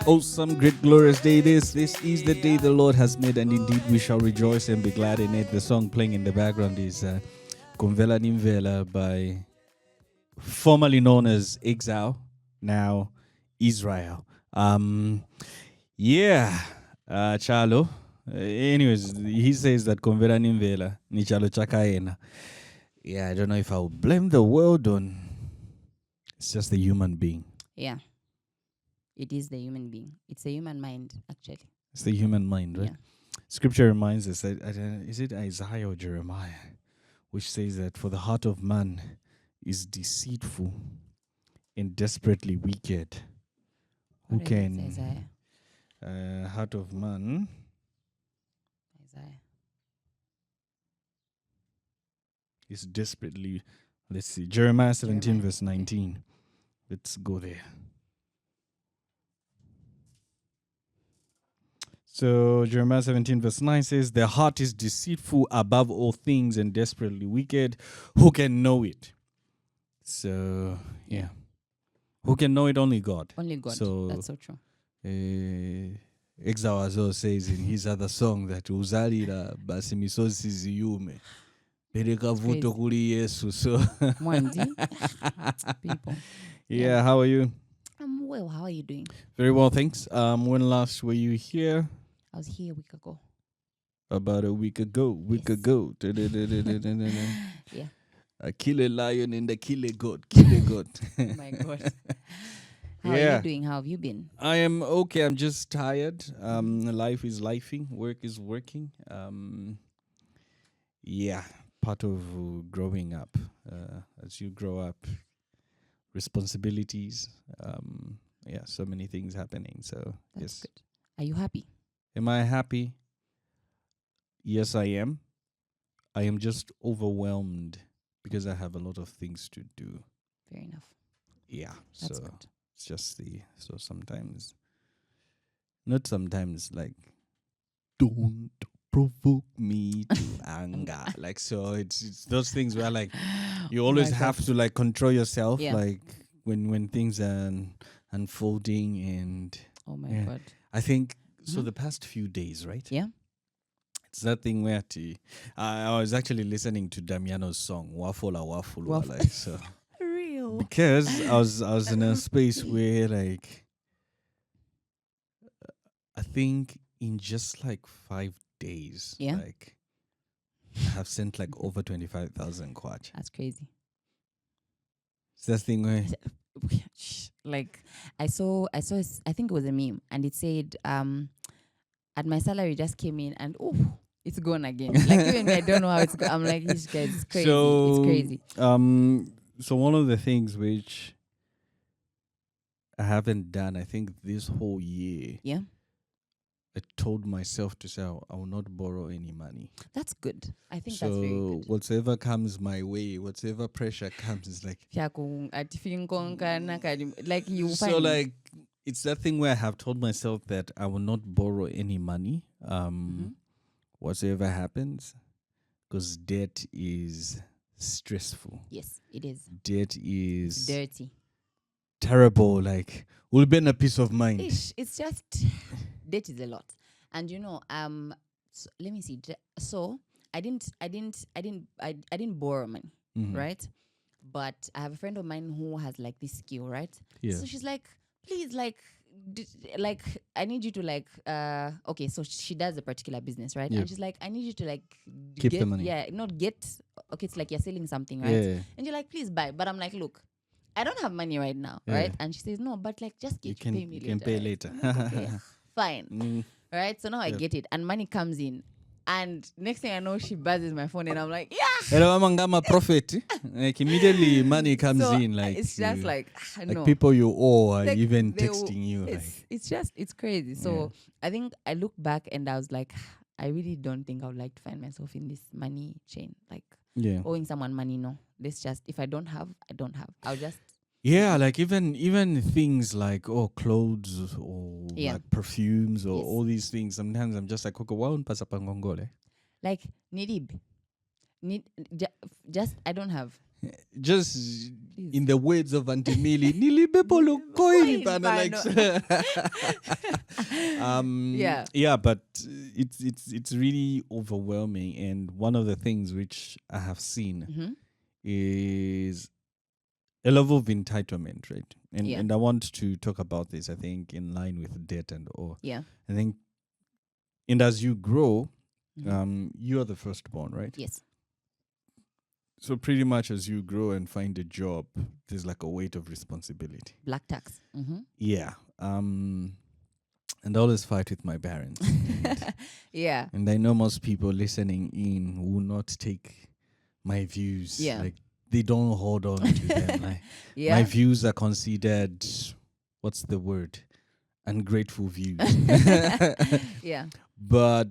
Awesome, great, glorious day. This is the day the Lord has made, and indeed we shall rejoice and be glad in it. The song playing in the background is Kumvela Nimvela by formerly known as Exile, now Israel. Chalo. Anyways, he says that Kumvela Nimvela ni chalo chakaena. Yeah, I don't know if I'll blame the world on. It's just the human being. Yeah. It is the human being. It's a human mind, actually. It's the human mind, right? Yeah. Scripture reminds us that, is it Isaiah or Jeremiah, which says that for the heart of man is deceitful and desperately wicked. Who can? Isaiah. Heart of man. Isaiah. Is desperately, let's see, Jeremiah 17 verse 19. Let's go there. So Jeremiah 17 verse 9 says, "Their heart is deceitful above all things and desperately wicked. Who can know it?" So, yeah. Who can know it? Only God. Only God. So, that's so true. Exile also says in his other song that uzalira basi misozi ziyume. Pereka vuto kuli Yesu. So people. Yeah, how are you? I'm well. How are you doing? Very well, thanks. When last were you here? I was here a week ago. About a week ago. Yeah. I kill a lion and I kill a goat. Kill a goat. Oh my God. How are you doing? How have you been? I am okay. I'm just tired. Life is lifing. Work is working. Part of growing up. As you grow up, responsibilities. So many things happening. So that's good. Are you happy? Am I happy? Yes, I am. I am just overwhelmed because I have a lot of things to do. Fair enough. Yeah. That's so good. it's just sometimes, not sometimes, like, don't provoke me to anger. Like, so it's those things where, like, you always have to, like, control yourself, like when things are unfolding. And oh my God. I think so the past few days, right? Yeah. It's that thing where I was actually listening to Damiano's song Wafula Wafula, like, so real, because I was in a space where, like, I think in just like 5 days, like, I have sent like over 25,000 kwacha. That's crazy. It's that thing where, like, I saw I think it was a meme, and it said and my salary just came in and it's gone again. Like, even me, I don't know how it's going. I'm like, this guy is crazy. So, it's crazy. So one of the things which I haven't done, I think, this whole year. Yeah. I told myself to say I will not borrow any money. That's good. I think that's very good. So whatever comes my way, whatever pressure comes, is like, like, you. So, like, it's that thing where I have told myself that I will not borrow any money, whatever happens, because debt is stressful. Yes, it is. Debt is dirty, terrible. Like, will be a peace of mind. It's just debt is a lot, and so let me see. So I didn't borrow money, right? But I have a friend of mine who has, like, this skill, right? Yeah. So she's like, please, like, I need you to, like, okay, so she does a particular business, right? Yeah. And she's like, I need you to, like, keep the money. Yeah, not get. Okay, it's like you're selling something, right? Yeah. And you're like, please buy. But I'm like, look, I don't have money right now, right? And she says, no, but, like, just get pay me later. You can pay later. Like, okay, fine. Right? So now I get it, and money comes in. And next thing I know, she buzzes my phone, and I'm like, yeah. Hello, I'm a prophet. Like, immediately money comes in. Like, it's just like no. People you owe are like, even texting you. It's crazy. So I think I look back and I was like, I really don't think I would like to find myself in this money chain. Like, owing someone money. No, let's just, if I don't have, I don't have. I'll just. Yeah, like even things like clothes or like perfumes or all these things. Sometimes I'm just like, like, need just I don't have. just in the words of Auntie Millie, nilibebolo koini bana, like yeah, but it's really overwhelming. And one of the things which I have seen is a level of entitlement, right? And I want to talk about this, I think, in line with debt and all. Yeah. I think, and as you grow, you are the firstborn, right? Yes. So pretty much as you grow and find a job, there's like a weight of responsibility. Black tax. Yeah. And I always fight with my parents. Yeah. And I know most people listening in will not take my views. Yeah. Like, they don't hold on to them. Like, Yeah. my views are considered, what's the word? Ungrateful views. Yeah. But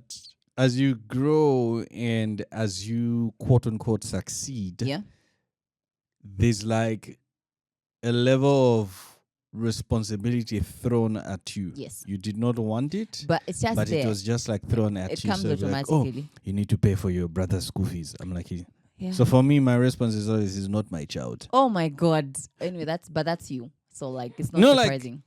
as you grow and as you quote unquote succeed, there's like a level of responsibility thrown at you. Yes. You did not want it, but it's just but there. it was just like thrown at It you. comes So automatically. like, oh, you need to pay for your brother's school fees. I'm like, Yeah. so for me, my response is always, he's not my child. Oh my God. Anyway, that's you. So like, it's not surprising.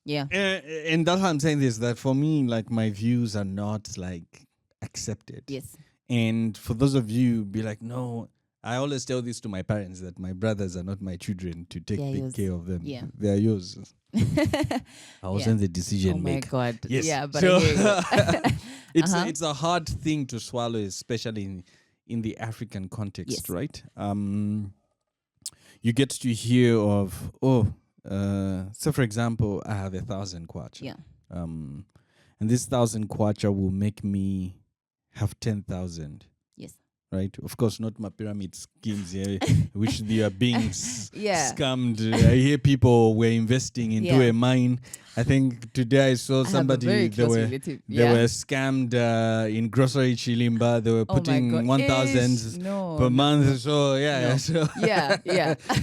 Yeah. And that's how I'm saying this, that for me, like, my views are not like accepted. Yes. And for those of you, be like, no, I always tell this to my parents, that my brothers are not my children to take big care of them. Yeah. They are yours. I wasn't the decision maker. Oh my God. Yes. Yeah, but so, I hear you. it's a hard thing to swallow, especially in the African context, right? You get to hear of, so for example, I have 1,000 kwacha. Yeah. And this 1,000 kwacha will make me have 10,000. Yes. Right? Of course, not my pyramid schemes here, which they are being scammed. I hear people were investing into a mine. I think today I saw somebody, they were scammed in grocery chilimba. They were putting 1,000 per month. So,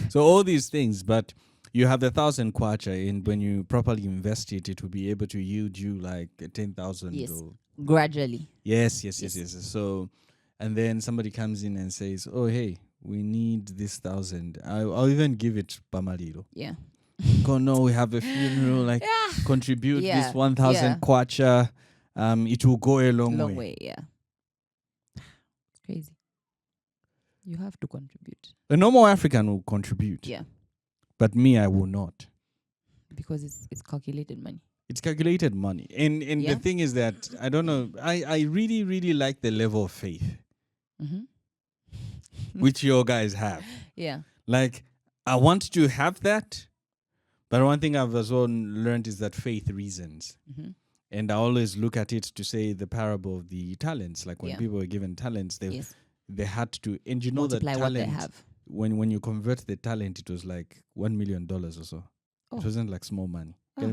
so all these things, but you have the 1,000 kwacha, and when you properly invest it, it will be able to yield you like 10,000. Yes. Gradually. Yes. So, and then somebody comes in and says, oh, hey, we need this 1,000. I'll even give it Pamalilo. Yeah. Go, no, we have a funeral, like, contribute this 1,000 kwacha. It will go a long way. Yeah. It's crazy. You have to contribute. A normal African will contribute. Yeah. But me, I will not. Because it's calculated money. It's calculated money. And the thing is that, I don't know, I really, really like the level of faith which your guys have. Yeah. Like, I want to have that, but one thing I've as well learned is that faith reasons. And I always look at it to say the parable of the talents. Like, when people were given talents, they had to, and you know that talent, what they have. When you convert the talent, it was like $1 million or so. Oh. It wasn't like small money. No,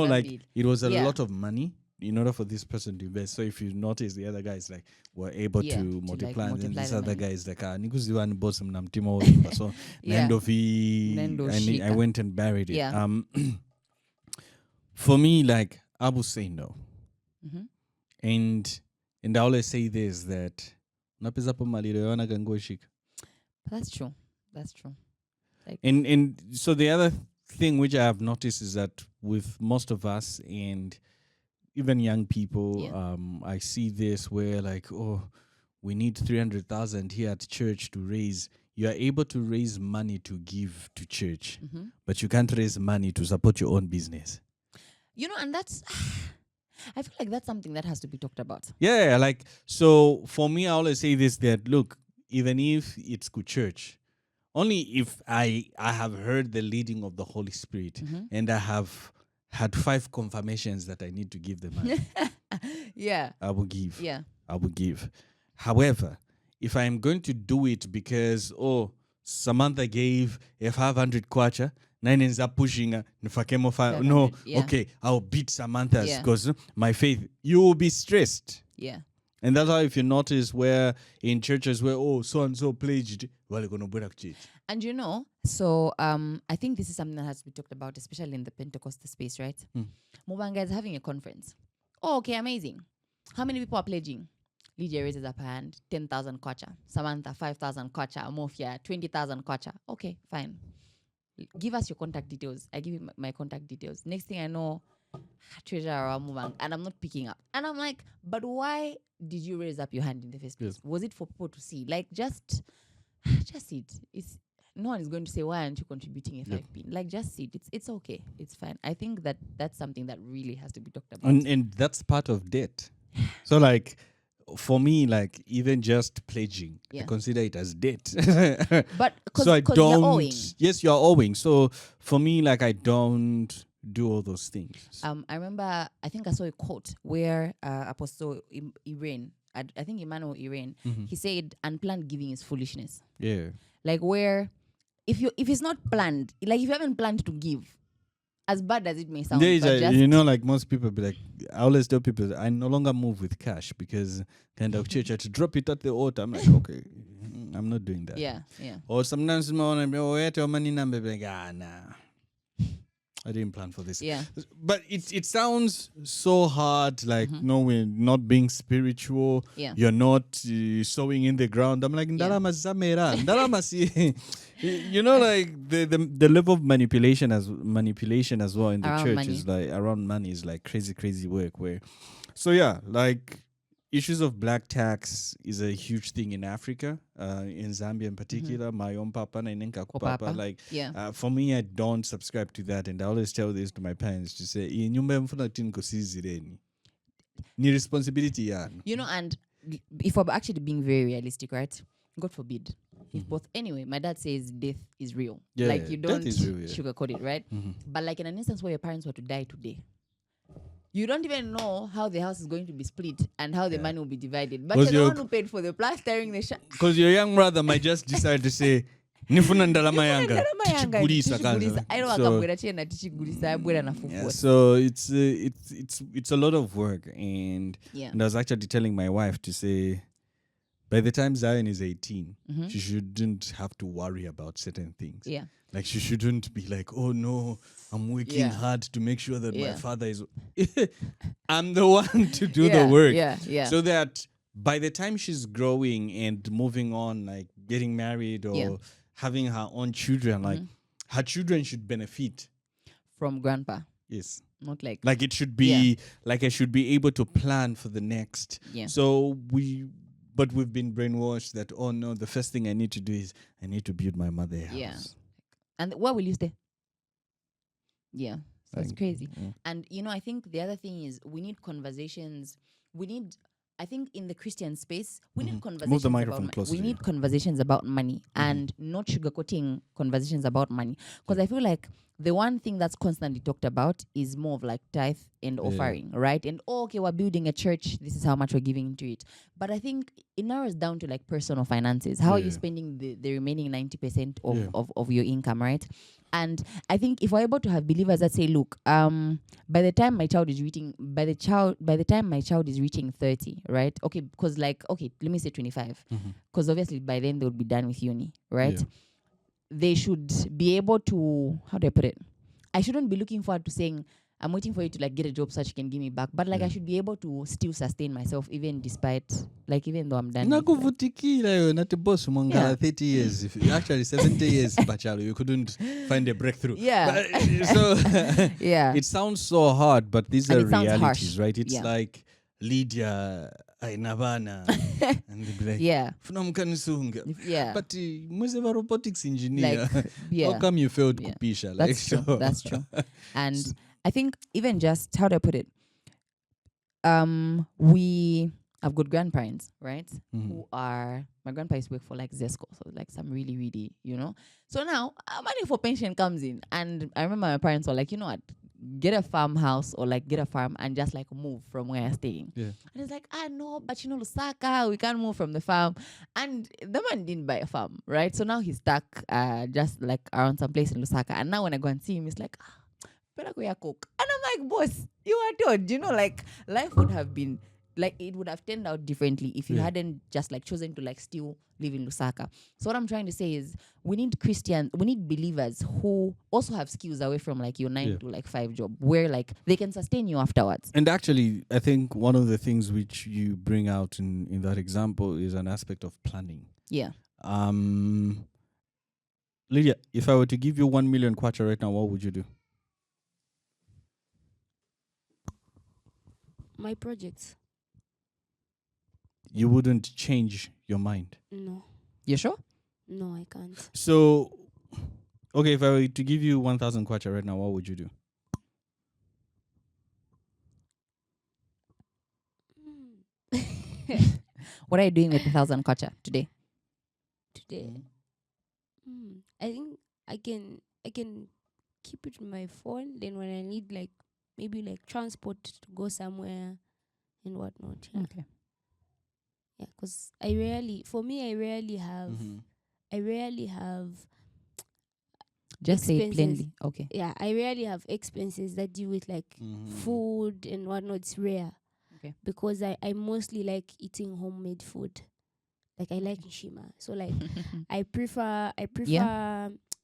like, it was a lot of money in order for this person to invest. So if you notice, the other guys like were able to multiply, and then this other guy is like, nikuziwa bosom na mtimo wimba. So I went and buried it. For me, like, I will say no. And I always say this, that that's true. Like, and so the other thing which I have noticed is that with most of us, and even young people, I see this where like, oh, we need 300,000 here at church to raise. You are able to raise money to give to church, but you can't raise money to support your own business. You know, and that's, I feel like that's something that has to be talked about. Yeah, like, so for me, I always say this, that look, even if it's good church, only if I have heard the leading of the Holy Spirit and I have had 5 confirmations that I need to give the money. I will give. I will give. However, if I'm going to do it because, Samantha gave a 500 kwacha, 9 ends up pushing okay, I'll beat Samantha's because my faith, you will be stressed. And that's how, if you notice, where in churches where, so and so pledged, well, you're going to break church. And you know, so I think this is something that has to be talked about, especially in the Pentecostal space, right? Umubanga is having a conference. Oh, okay, amazing. How many people are pledging? Lydia raises up her hand, 10,000 kwacha. Samantha, 5,000 kwacha. Mofya, 20,000 kwacha. Okay, fine. Give us your contact details. I give you my contact details. Next thing I know, treasurer Umubanga, and I'm not picking up. And I'm like, but why did you raise up your hand in the first place? Yes. Was it for people to see? Like, just it. It's no one is going to say, why aren't you contributing a 5p? Like, just sit. It's okay. It's fine. I think that's something that really has to be talked about. And that's part of debt. So like, for me, like even just pledging, I consider it as debt. But so I don't. You're owing. Yes, you're owing. So for me, like I don't do all those things. I remember. I think I saw a quote where Apostle Irene, I think Emmanuel Irene, he said, "Unplanned giving is foolishness." Yeah. Like where, if it's not planned, like if you haven't planned to give, as bad as it may sound, like most people be like, I always tell people I no longer move with cash because kind of church I had to drop it at the altar. I'm like, okay, I'm not doing that. Yeah. Or sometimes where's your money number? Be like, nah, I didn't plan for this. Yeah. But it sounds so hard, like no, we're not being spiritual. Yeah. You're not sowing in the ground. I'm like, ndarama zamera, ndarama si. You know, like the level of manipulation as well in the Around church money. is like around money is like crazy work. So yeah, like issues of black tax is a huge thing in Africa, in Zambia in particular. My own papa na inenka kupapa. Like for me, I don't subscribe to that, and I always tell this to my parents to say, "Inyumba mfuna tinko sizireni." Ni responsibility yani. You know, and if we're actually being very realistic, right? God forbid. If both, anyway, my dad says death is real. Yeah, like you don't real, sugarcoat it, right? But like in an instance where your parents were to die today, you don't even know how the house is going to be split and how the money will be divided. But you're the one who paid for the plastering, because your young brother might just decide to say, "Nifuna ndalama yanga, tichigulisa kanza." So it's a lot of work, and I was actually telling my wife to say, by the time Zion is 18, she shouldn't have to worry about certain things. Yeah. Like she shouldn't be like, oh no, I'm working hard to make sure that my father is... I'm the one to do the work. Yeah. So that by the time she's growing and moving on, like getting married or having her own children, like her children should benefit. From grandpa. Yes. Not like... Like it should be... Like I should be able to plan for the next. Yeah. So But we've been brainwashed that, oh no, the first thing I need to do is I need to build my mother a house. Yeah. And where will you stay? Yeah. So it's crazy. Yeah. And, you know, I think the other thing is we need conversations. I think in the Christian space, we need conversations. Move the microphone closer. We need conversations about money and not sugarcoating conversations about money. Because I feel like the one thing that's constantly talked about is more of like tithe and offering, right? And okay, we're building a church. This is how much we're giving into it. But I think it narrows down to like personal finances. How are you spending the remaining 90% of your income, right? And I think if we're able to have believers that say, look, by the time my child is reaching 30, right? Okay, because like, okay, let me say 25. Because obviously by then they would be done with uni, right? Yeah. They should be able to, how do I put it? I shouldn't be looking forward to saying, I'm waiting for you to like get a job so you can give me back. But like I should be able to still sustain myself even though I'm done. Not a boss 30 years. If you actually 70 years, bachelor, you couldn't find a breakthrough. Yeah. So it sounds so hard, but these are realities, right? It's like Lydia, Navana, and they'd be like, but Museva robotics engineer. Like, how come you failed Kupisha? That's true. That's true. And I think even just, how do I put it? I've got grandparents, right? Who are, my grandpa used to work for like Zesco, so like some really, really, you know. So now money for pension comes in, and I remember my parents were like, you know what? Get a farmhouse or like get a farm and just like move from where you're staying. Yeah. And it's like, no, but you know, Lusaka, we can't move from the farm. And the man didn't buy a farm, right? So now he's stuck just like around some place in Lusaka. And now when I go and see him, he's like, better go cook. And I'm like, boss, you are told, you know, like life would have been like it would have turned out differently if you Yeah. hadn't just like chosen to like still live in Lusaka. So what I'm trying to say is we need believers who also have skills away from like your 9 to like 5 job, where like they can sustain you afterwards. And actually, I think one of the things which you bring out in that example is an aspect of planning. Yeah. Lydia, if I were to give you 1 million kwacha right now, what would you do? My projects. You wouldn't change your mind. No. You sure? No, I can't. So, okay, if I were to give you 1,000 kwacha right now, what would you do? What are you doing with 1,000 kwacha today? Today, I think I can keep it in my phone. Then when I need like maybe like transport to go somewhere and whatnot. Yeah. Okay. Yeah, because I rarely have Just say it expenses. plainly. Okay. Yeah, I rarely have expenses that deal with like food and whatnot. It's rare. Okay. Because I mostly like eating homemade food. Like I like Nshima. So like I prefer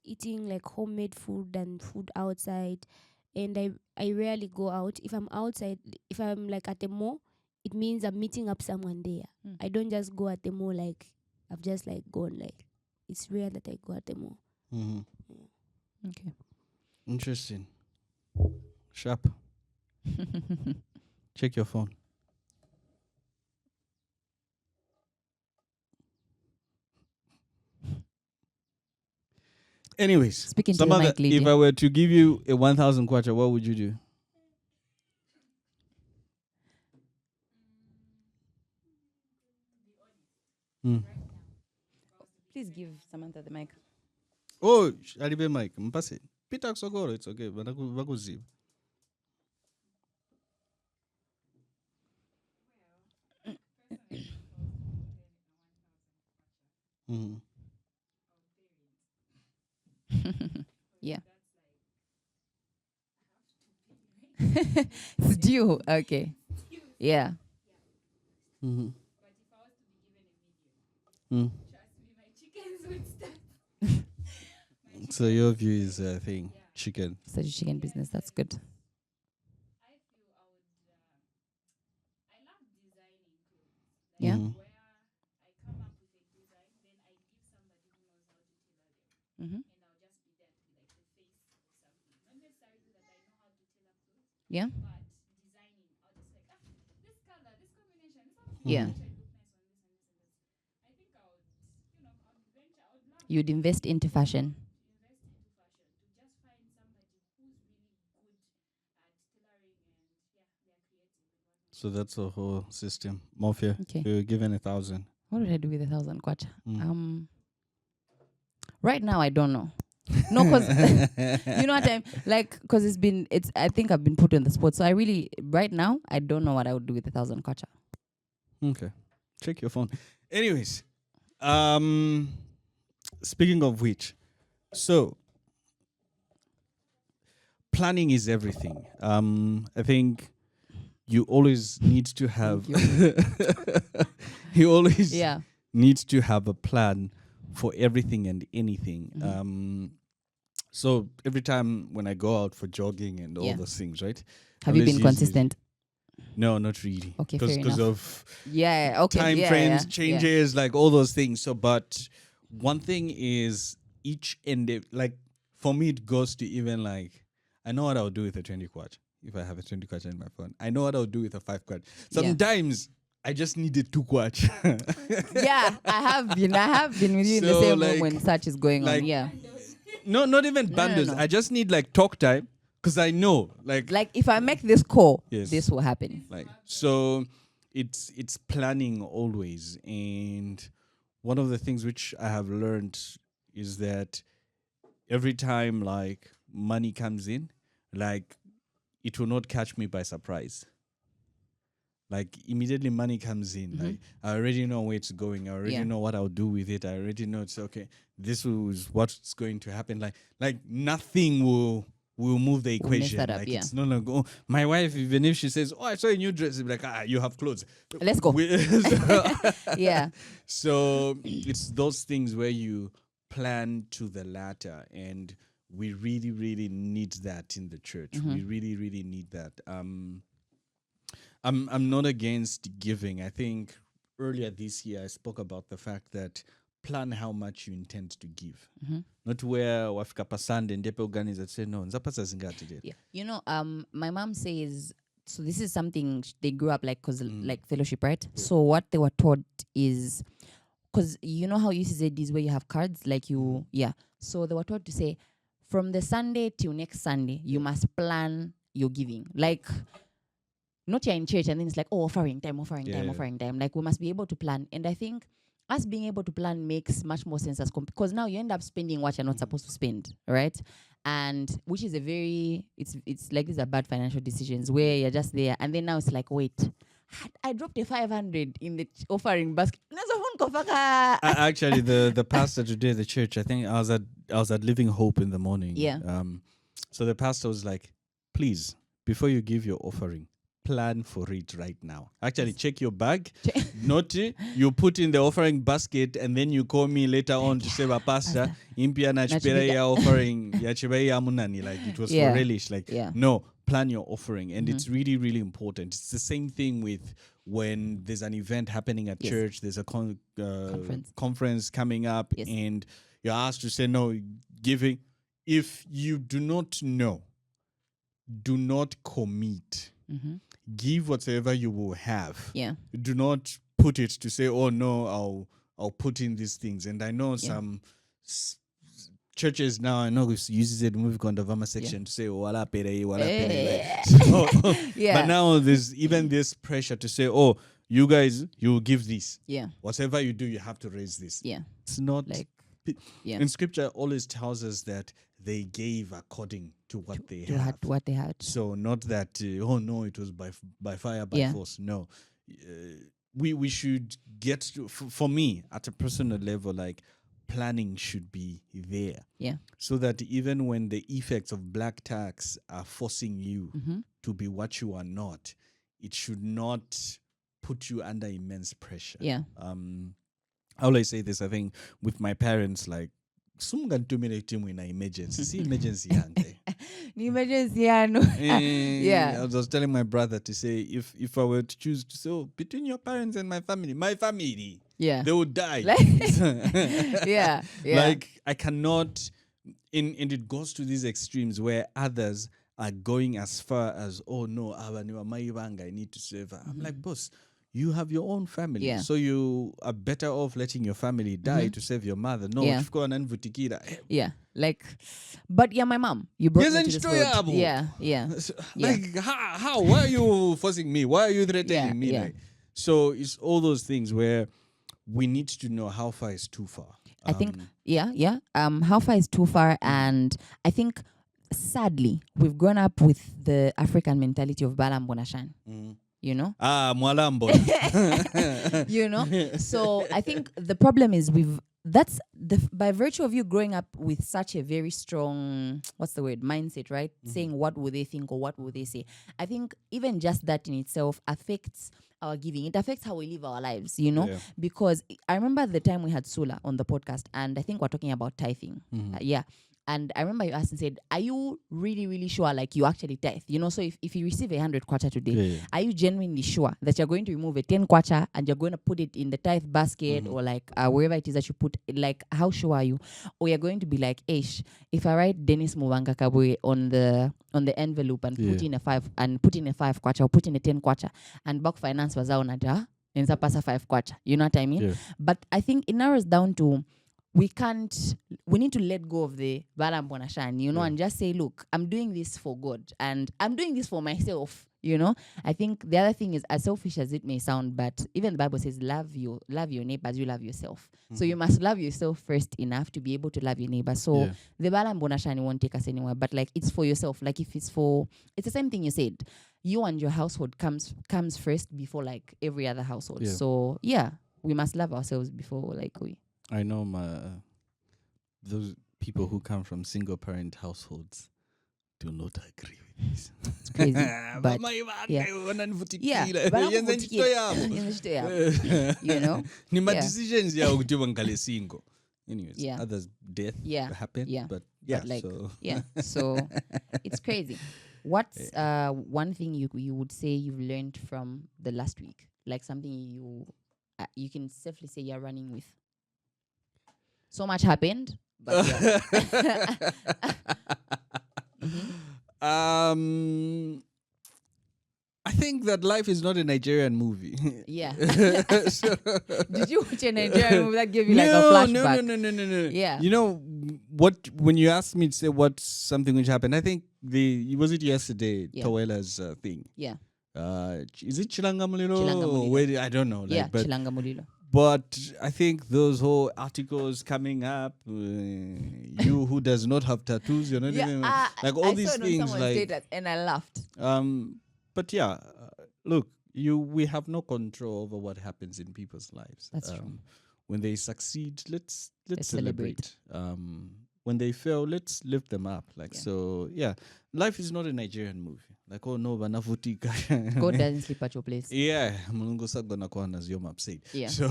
eating like homemade food than food outside. And I rarely go out. If I'm outside, if I'm like at the mall, it means I'm meeting up someone there. I don't just go at the mall like I've just like gone. Like it's rare that I go at the mall. Okay. Interesting. Sharp. Check your phone. Anyways, Speaking to the Samantha, mic, Lydia. if I were to give you a 1,000 kwacha, what would you do? Please give Samantha the mic. Oh, alibe mic. Mpase. Pita kusogoro, it's okay. Vakuziva. Yeah. It's due. Okay. Yeah. So your view is, I think, chicken. Such a chicken business. That's good. Yeah. Mm-hmm. Yeah. Yeah. You'd invest into fashion. So that's the whole system. Mofya, Okay. you're given 1,000. What would I do with 1,000 kwacha? Right now, I don't know. No, because you know what I'm like, because I think I've been put on the spot. So right now, I don't know what I would do with 1,000 kwacha. Okay. Check your phone. Anyways, speaking of which, so planning is everything. I think you always need to have you always need to have a plan for everything and anything. So every time when I go out for jogging and all those things, right? Have you been consistent? No, not really. Okay, fair because enough. of time frames, changes, like all those things. So, but one thing is like for me, it goes to even like I know what I'll do with a 20 quad. If I have a 20 kwacha in my phone, I know what I'll do with a 5 quad. Sometimes I just need a 2 kwacha. Yeah, I have been with you in the same room when such is going on. Yeah. No, not even bundles. No. I just need like talk time because I know like if I make this call, yes, this will happen. Like so, it's planning always. And one of the things which I have learned is that every time like money comes in, like it will not catch me by surprise. Like immediately money comes in, like I already know where it's going. I already know what I'll do with it. I already know it's okay. This is what's going to happen. Like nothing will we'll move the We'll mess equation. that up, Like yeah. it's no longer. Oh, my wife, even if she says, "Oh, I saw a new dress," it'll be like, you have clothes. Let's go. Yeah. So it's those things where you plan to the latter, and we really, really need that in the church. We really, really need that. I'm not against giving. I think earlier this year I spoke about the fact that plan how much you intend to give. Not where wafika pasande and depe organize say no, nzapasa zingati date. Yeah. You know, my mom says, so this is something they grew up like, cause like fellowship, right? Yeah. So what they were taught is, cause you know how UCZ is where you have cards, like you, yeah. So they were taught to say, from the Sunday till next Sunday, you must plan your giving. Like, not you're in church and then it's like, oh, offering time. Like, we must be able to plan. And I think us being able to plan makes much more sense because now you end up spending what you're not supposed to spend, right? And which is a very, it's like these are bad financial decisions where you're just there. And then now it's like, wait, I dropped a 500 in the offering basket. Actually, the pastor today at the church, I think I was at Living Hope in the morning. Yeah. So the pastor was like, please, before you give your offering, plan for it right now. Actually, check your bag. Not you put in the offering basket and then you call me later on to say, pastor, impia na chipera ya offering ya chibera ya munani. Like it was for relish. Like no, plan your offering, and it's really, really important. It's the same thing with when there's an event happening at church. There's a conference coming up, and you're asked to say no, giving. If you do not know, do not commit. Give whatever you will have. Yeah. Do not put it to say, oh no, I'll put in these things. And I know some churches now, I know uses it movie Vama section to say, wala pere. But now there's even this pressure to say, oh, you guys, you give this. Yeah. Whatever you do, you have to raise this. Yeah. It's not like in scripture always tells us that they gave according to what they had. What they had. So not that oh no, it was by fire, by force. No, we should get to, for me at a personal level, like planning should be there. Yeah. So that even when the effects of black tax are forcing you to be what you are not, it should not put you under immense pressure. Yeah. How will I say this? I think with my parents, like, in emergency. See emergency, emergency, yeah. I was telling my brother to say if I were to choose to say, oh, between your parents and my family, they would die. Yeah. Like I cannot, and it goes to these extremes where others are going as far as, oh no, I need to save her. I'm like, boss, you have your own family, so you are better off letting your family die to save your mother. No, yeah, like, but my mom, you brought me to this world. Yeah. Like, how? Why are you forcing me? Why are you threatening me? Yeah. Like, so it's all those things where we need to know how far is too far. I think, how far is too far, and I think, sadly, we've grown up with the African mentality of Balam Bonashan. You know? Mwalambo. You know? So I think the problem is by virtue of you growing up with such a very strong, mindset, right? Saying what would they think or what would they say. I think even just that in itself affects our giving. It affects how we live our lives, you know? Yeah. Because I remember the time we had Sula on the podcast, and I think we're talking about tithing. And I remember you asked and said, are you really, really sure, like, you actually tithe? You know, so if you receive 100 kwacha today, are you genuinely sure that you're going to remove a 10 kwacha and you're going to put it in the tithe basket or, like, wherever it is that you put, like, how sure are you? Or you're going to be like, if I write Dennis Mubanga Kabwe on the envelope and put in a 5 kwacha or put in a 10 kwacha, and Buck Finance was out and ends pasa 5 kwacha. You know what I mean? Yeah. But I think it narrows down to, we need to let go of the Balam Bonashan, you know, and just say, look, I'm doing this for God and I'm doing this for myself, you know. I think the other thing is, as selfish as it may sound, but even the Bible says, love your neighbor as you love yourself. So you must love yourself first enough to be able to love your neighbor. So the Balam Bonashan won't take us anywhere, but like, it's for yourself. Like, if it's the same thing you said, you and your household comes first before like every other household. Yeah. So we must love ourselves before like we. I know those people who come from single parent households, do not agree with this. It's crazy. But yeah. Yeah, you know? Nima Yeah. decisions ya ukuthi bangale single. Anyways, Yeah. others death happened. Yeah. But like, so so it's crazy. What's one thing you would say you've learned from the last week? Like something you can safely say you're running with. So much happened, but yeah. I think that life is not a Nigerian movie. Yeah. Did you watch a Nigerian movie that gave you like a flashback? No. Yeah. You know what? When you asked me to say what's something which happened, I think was it yesterday? Yeah. Tawela's thing. Yeah. Is it Chilanga Mulilo? Mulilo. I don't know. Like, Chilanga Mulilo. But I think those whole articles coming up, you who does not have tattoos, you know, like all these things, like, and I laughed. But yeah, look, we have no control over what happens in people's lives. That's true. When they succeed, let's celebrate. When they fail, let's lift them up. So, yeah, life is not a Nigerian movie. Like, oh no, banafutika. God doesn't sleep at your place. Yeah, Mulungu sagona kwa naziyoma upset. Yeah. So,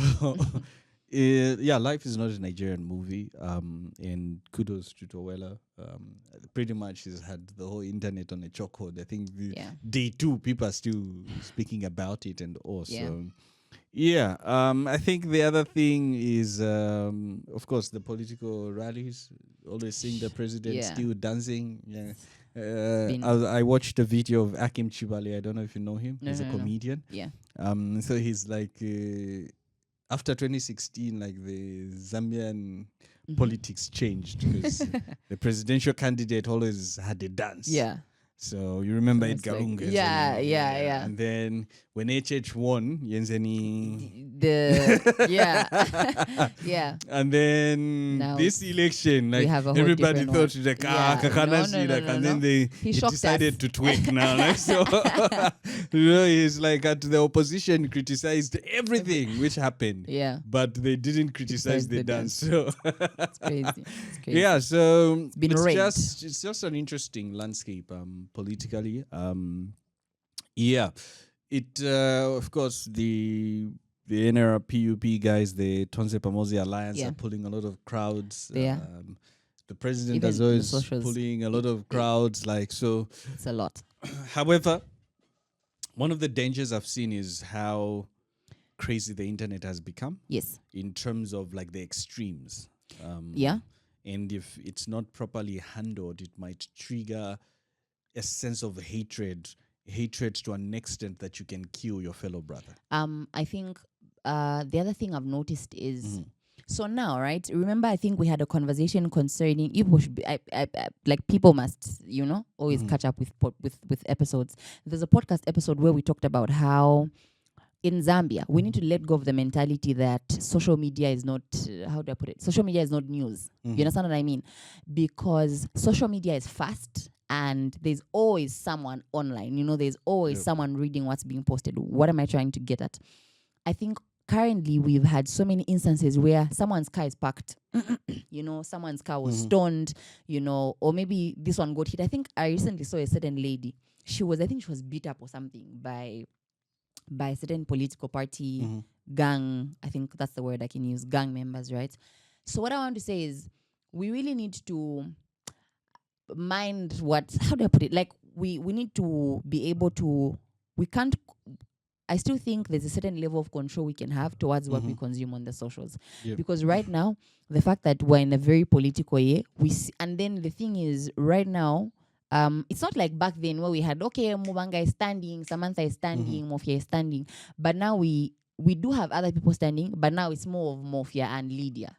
life is not a Nigerian movie. And kudos to Tawela. Pretty much he's had the whole internet on a chokehold. I think day 2, people are still speaking about it and all. So, I think the other thing is, of course, the political rallies. Always seeing the president still dancing. Yeah. I watched a video of Akim Chibale. I don't know if you know him. He's a comedian. Yeah. So he's like, after 2016, like the Zambian politics changed because the presidential candidate always had a dance. Yeah. So you remember Edgar Lunga. Yeah. And then when HH won, Yenzeni. Yeah. And then now this election, like everybody thought like and then they decided to tweak now. Like, so he's like at the opposition criticized everything which happened. Yeah. But they didn't criticize the dance. So it's crazy. Yeah, so it's just an interesting landscape politically. It of course the NRPUP guys, the Tonse Pamosi Alliance are pulling a lot of crowds. The president is always pulling a lot of crowds, like so. It's a lot. However, one of the dangers I've seen is how crazy the internet has become. Yes. In terms of like the extremes. And if it's not properly handled, it might trigger a sense of hatred to an extent that you can kill your fellow brother. I think the other thing I've noticed is so now, right? Remember, I think we had a conversation concerning like people must, always catch up with episodes. There's a podcast episode where we talked about how in Zambia we need to let go of the mentality that social media is not how do I put it? Social media is not news. You understand what I mean? Because social media is fast. And there's always someone online, there's always someone reading what's being posted. What am I trying to get at? I think currently we've had so many instances where someone's car is parked, someone's car was stoned, or maybe this one got hit. I think I recently saw a certain lady. I think she was beat up or something by a certain political party gang. I think that's the word I can use, gang members, right? So what I want to say is we really need to mind how do I put it? Like we need to be able to, I still think there's a certain level of control we can have towards what we consume on the socials. Because right now, the fact that we're in a very political year, and then the thing is right now, it's not like back then where we had, Umubanga is standing, Samantha is standing, Mofya is standing. But now we do have other people standing, but now it's more of Mofya and Lydia,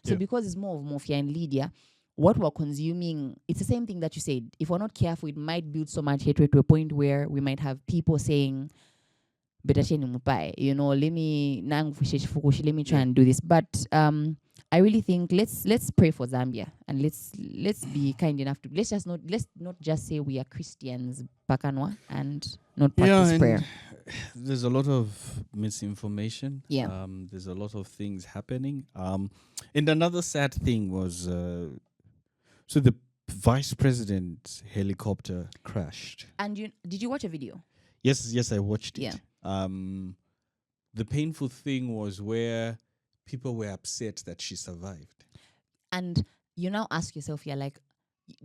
So because it's more of Mofya and Lydia, what we're consuming, it's the same thing that you said. If we're not careful, it might build so much hatred to a point where we might have people saying, let me try and do this. But I really think let's pray for Zambia, and let's be kind enough to let's not just say we are Christians, Bakanwa, and not practice prayer. There's a lot of misinformation. Yeah. There's a lot of things happening. And another sad thing was so the vice president's helicopter crashed. And did you watch a video? Yes, I watched it. Yeah. The painful thing was where people were upset that she survived. And you now ask yourself, you're like,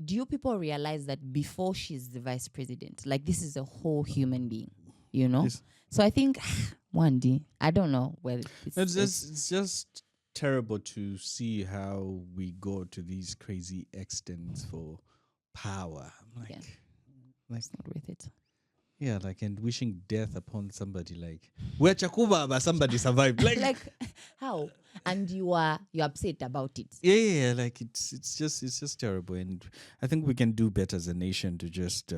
do you people realize that before she's the vice president, like this is a whole human being, you know? Yes. So I think one day, I don't know whether It's just terrible to see how we go to these crazy extents for power. I'm like, it's not worth it. Yeah, like, and wishing death upon somebody, like, where Chakuba, but somebody survived. Like how? And you're upset about it. Yeah, like it's just terrible. And I think we can do better as a nation to just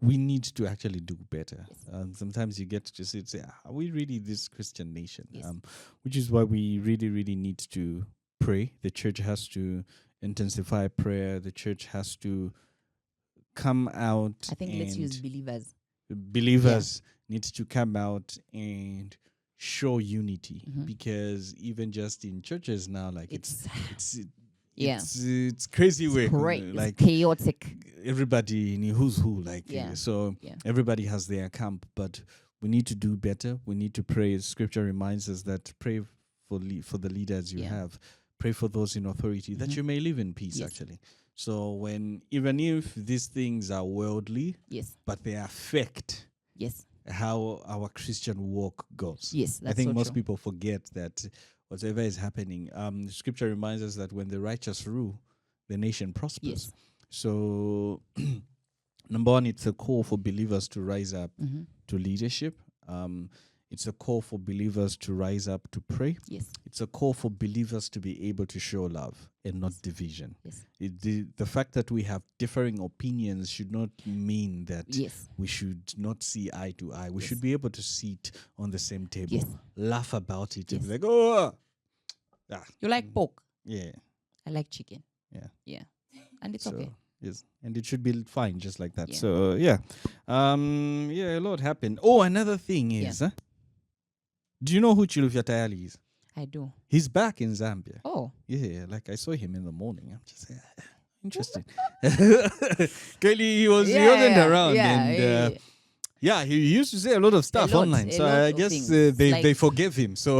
we need to actually do better. Yes. Sometimes you get to say, are we really this Christian nation? Yes. Which is why we really, really need to pray. The church has to intensify prayer. The church has to come out. I think let's use believers. Believers need to come out and show unity, Mm-hmm. because even just in churches now, like it's crazy it's way, great. like it's chaotic. Everybody in who's who, like so Yeah. everybody has their camp, but we need to do better. We need to pray. Scripture reminds us that pray for the leaders you have, pray for those in authority, that you may live in peace. Yes. Actually, so even if these things are worldly, but they affect how our Christian walk goes. Yes, that's I think so most true. people forget that whatever is happening, Scripture reminds us that when the righteous rule, the nation prospers. Yes. So, number one, it's a call for believers to rise up to leadership. It's a call for believers to rise up to pray. Yes. It's a call for believers to be able to show love and not division. Yes. The fact that we have differing opinions should not mean that Yes. we should not see eye to eye. We should be able to sit on the same table, laugh about it, and be like, oh, you like pork? Yeah. I like chicken. Yeah. Yeah. And it's okay. Yes, and it should be fine just like that. Yeah. So a lot happened. Oh, another thing is, do you know who Chilufya Tayali is? I do. He's back in Zambia. Oh. Yeah, like I saw him in the morning. I'm just interesting. Clearly he wasn't around, and he used to say a lot of stuff online. So I guess they forgave him. So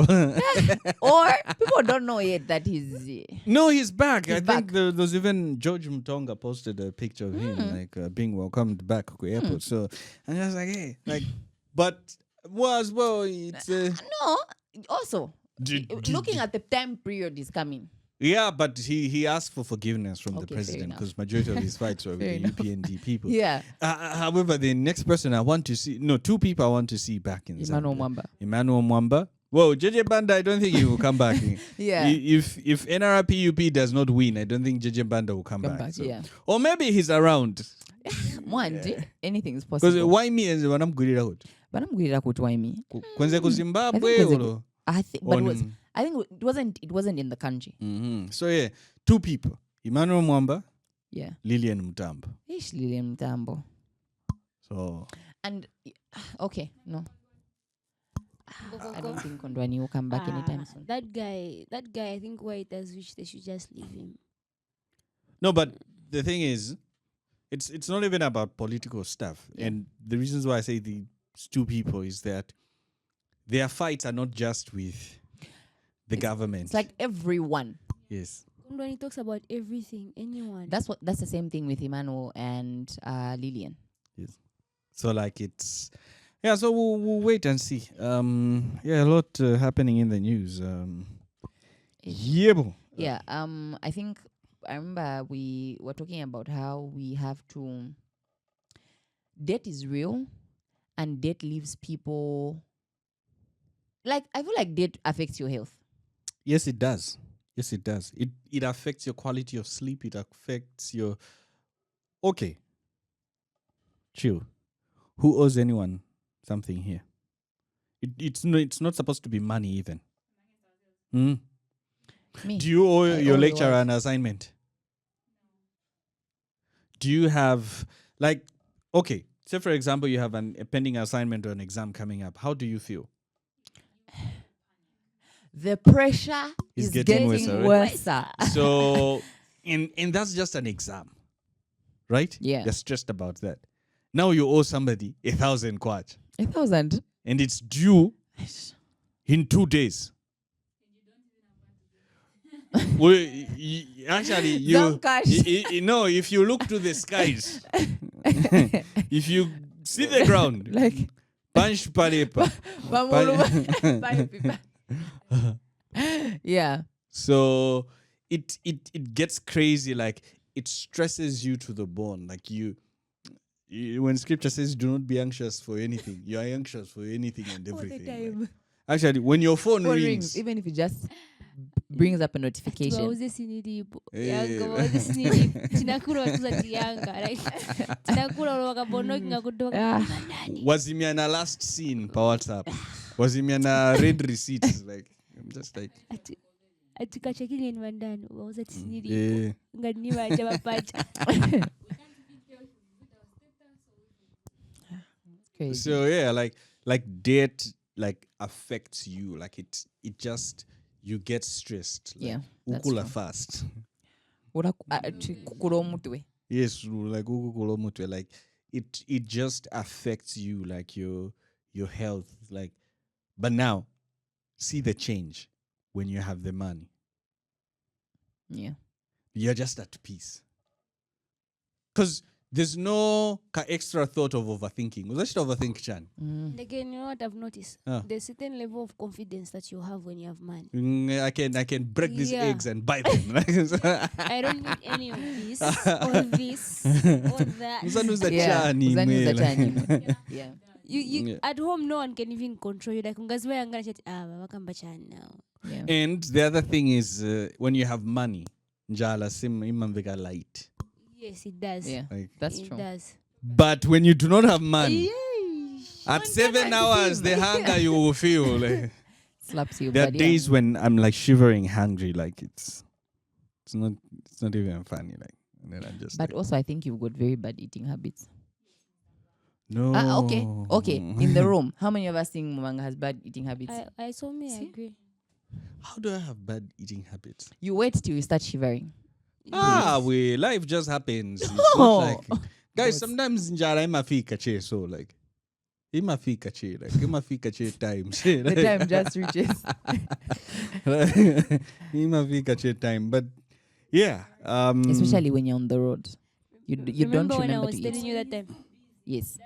or people don't know yet that he's no, he's back. I think there was even George Mutonga posted a picture of him like being welcomed back to the airport. So and I was like, hey, like, but it's no. Also, looking at the time period is coming. Yeah, but he asked for forgiveness from the president because majority of his fights were with the UPND people. Yeah. However, the next person I want to see, two people I want to see back in Zambia. Emmanuel Mwamba. Whoa, JJ Banda, I don't think he will come back. Yeah. If NRPUP does not win, I don't think JJ Banda will come back. So. Yeah. Or maybe he's around. Anything is possible. Because why me and wanamgulira kuti? Wanamgulira kuti why me? Kwenze ku Zimbabwe I think it wasn't in the country. Mm-hmm. So two people. Emmanuel Mwamba. Yeah. Lilian Mutambo. Lilian Mutambo. So. And okay, no. I don't think Kondwani will come back anytime soon. That guy, I think why it has wished they should just leave him. No, but the thing is, it's not even about political stuff. Yeah. And the reasons why I say these two people is that their fights are not just with the government. It's like everyone. Yes. When he talks about everything, anyone. That's the same thing with Emmanuel and Lilian. Yes. So like it's so we'll wait and see. A lot happening in the news. I think I remember we were talking about how we have to debt is real and debt leaves people like I feel like debt affects your health. Yes, it does. It affects your quality of sleep. It affects your... Okay. Chill. Who owes anyone something here? It's not supposed to be money even. Me. Do you owe your lecturer an assignment? Do you have... Like, okay, say for example, you have a pending assignment or an exam coming up. How do you feel? The pressure is getting worse. So And that's just an exam, right? Yeah. You're stressed about that. Now you owe somebody 1,000 kwacha, 1,000. and it's due in 2 days. Well, actually, Some cash. no, if you look to the skies, if you see the ground, Like punch parepa. yeah. So it gets crazy. Like it stresses you to the bone. Like you when scripture says, "Do not be anxious for anything," you are anxious for anything and All the everything. time. Like, actually, when your phone rings, Even if it just brings up a notification. Tuwauze sinilipo. Eh. Yanga wauze sinilipo. Tinakula watuza tiyanga. Like, tinakula wakabonoki ngakutoka. wazimia na last scene pa WhatsApp, wazimia na read receipts. Like I'm just like, Atikachakini ni mandani. Wauze sinilipo. eh. Ngani wacha mapacha. Crazy. So yeah, like debt like affects you. Like it just you get stressed. Like, Yeah, that's ukula true. fast. Kukula omutwe. Yes, like ukukula mutwe, like it just affects you, like your health. Like, but now see the change when you have the money. Yeah. You're just at peace. Because there's no extra thought of overthinking. Was that overthink, Chan? And again, you know what I've noticed? Ah. There's a certain level of confidence that you have when you have money. I can break these Yeah. eggs and buy them. I don't need any of this or this or that. Uzanuza Yeah. chani, Uzanuza mela. chani. Yeah. You Yeah. At home, no one can even control you. Like, ungaziwe yangana chat, wakamba chan now. Yeah. And the other thing is when you have money, njala sim imamveka light. Yes, it does. Yeah. Like, That's It true. does. but when you do not have money, Yeesh. at 7 hours, the hunger you will feel. Like, Slaps you. there are but days when I'm like shivering, hungry. Like it's not even funny. Like, and then I'm just. But like, also, I think you've got very bad eating habits. no. Okay. In the room, how many of us think Umubanga has bad eating habits? I saw me, I See? agree. How do I have bad eating habits? You wait till you start shivering. Life just happens. It's No. not like, guys, What? sometimes njala imafika che, so like imafika che, like imafika che time. Che, The like, time just reaches. imafika che time. But yeah. Especially when you're on the road. You don't Remember when I remember was to telling eat. you that time? Yes.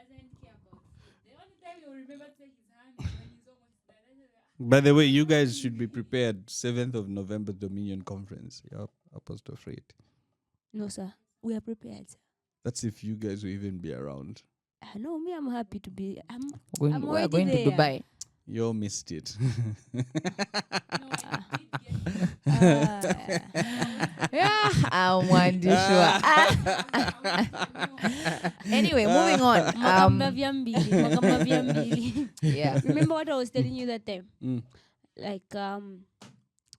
By the way, you guys should be prepared. 7th of November Dominion Conference. You're supposed to afraid. No, sir. We are prepared. That's if you guys will even be around. No, me, I'm happy to be. I'm We're already going to there. Dubai. You all missed it. Yeah, I'm wonderful. Anyway, moving on. Makamba vya mbili. Yeah. Remember what I was telling you that time? Mm. Like,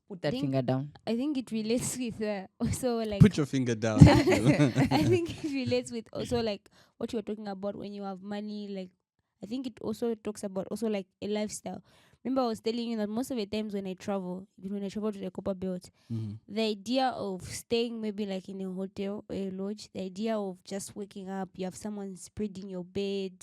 Put that Think- finger down. I think it relates with also like. Put your finger down. I think it relates with also like what you were talking about when you have money. Like, I think it also talks about also like a lifestyle. Remember, I was telling you that most of the times when I travel, even when I travel to the Copper Belt, the idea of staying maybe like in a hotel or a lodge, the idea of just waking up, you have someone spreading your bed.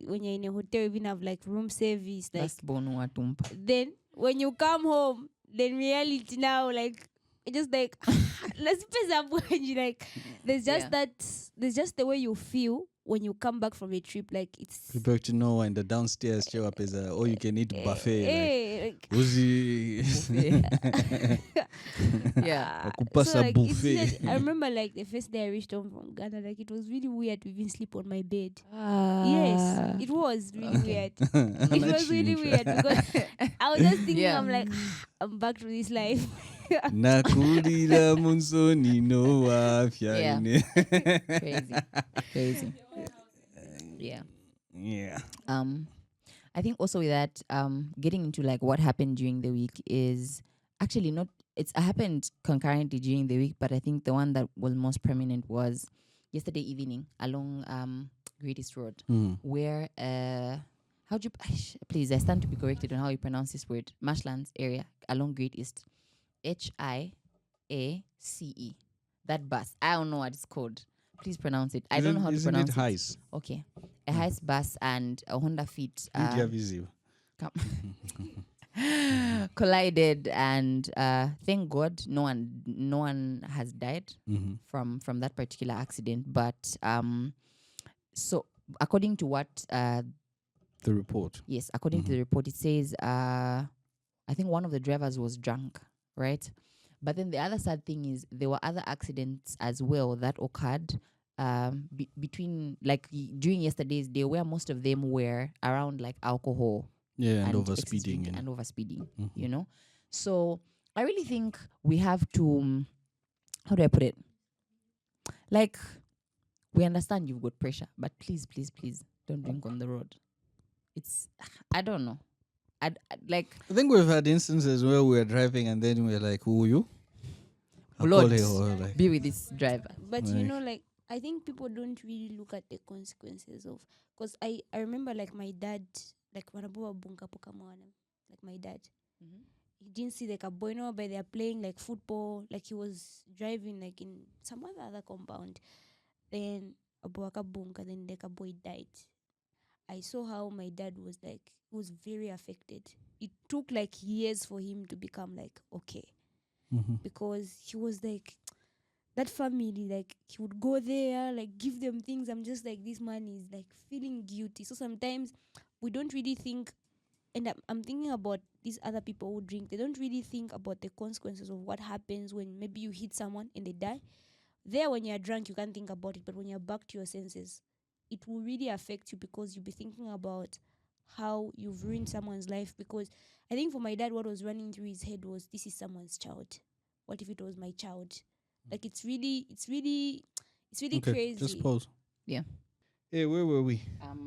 When you're in a hotel, you even have like room service. Like, That's bonu watumpa. then when you come home, then reality now, like, it's just like, let's pay some money. Like, there's just Yeah. there's just the way you feel when you come back from a trip. Like, it's. People to know in the downstairs show up as a all you can eat buffet. Like, Like, Uzi. Yeah. Kupasa like, it's buffet. just- I remember like the first day I reached home from Ghana, like it was really weird to even sleep on my bed. Yes, it was really weird. It was really weird because I was just thinking, Yeah. I'm like, I'm back to this life. Nakulira munsoni no afya Yeah. ine. Crazy. Yeah. Yeah. I think also with that, getting into like what happened during the week is actually not. It's happened concurrently during the week, but I think the one that was most prominent was yesterday evening along Great East Road, where how do you please? I stand to be corrected on how you pronounce this word. Marshlands area along Great East, HI That bus. I don't know what it's called. Please pronounce it. I don't know how to Isn't pronounce it Heis? Okay. A Heis bus and a Honda Fit Lydia Visio. collided, and thank God no one has died from that particular accident. But so according to what the report. Yes, according to the report, it says I think one of the drivers was drunk, right? But then the other sad thing is there were other accidents as well that occurred between, like, during yesterday's day, where most of them were around like alcohol. Yeah, and overspeeding. And overspeeding, you know? So I really think we have to, how do I put it? Like, we understand you've got pressure, but please, please, please don't drink on the road. It's, I don't know. I think we've had instances where we're driving and then we're like, who are you? Lord, be with this driver. But you know, like, I think people don't really look at the consequences of, because I remember, like, my dad, like wanabuwa bunga poka mwana, like my dad, he didn't see like a boy no, but they're playing like football, like he was driving like in some other compound, then abuaka bunga, then like a boy died. I saw how my dad was like, he was very affected. It took like years for him to become like okay, because he was like, that family, like he would go there, like give them things. I'm just like, this man is like feeling guilty. So sometimes we don't really think, and I'm thinking about these other people who drink. They don't really think about the consequences of what happens when maybe you hit someone and they die. There, when you're drunk, you can't think about it, but when you're back to your senses, it will really affect you, because you'll be thinking about how you've ruined someone's life. Because I think for my dad, what was running through his head was, this is someone's child. What if it was my child? Like, it's really okay, crazy. Just pause. Yeah. Hey, where were we?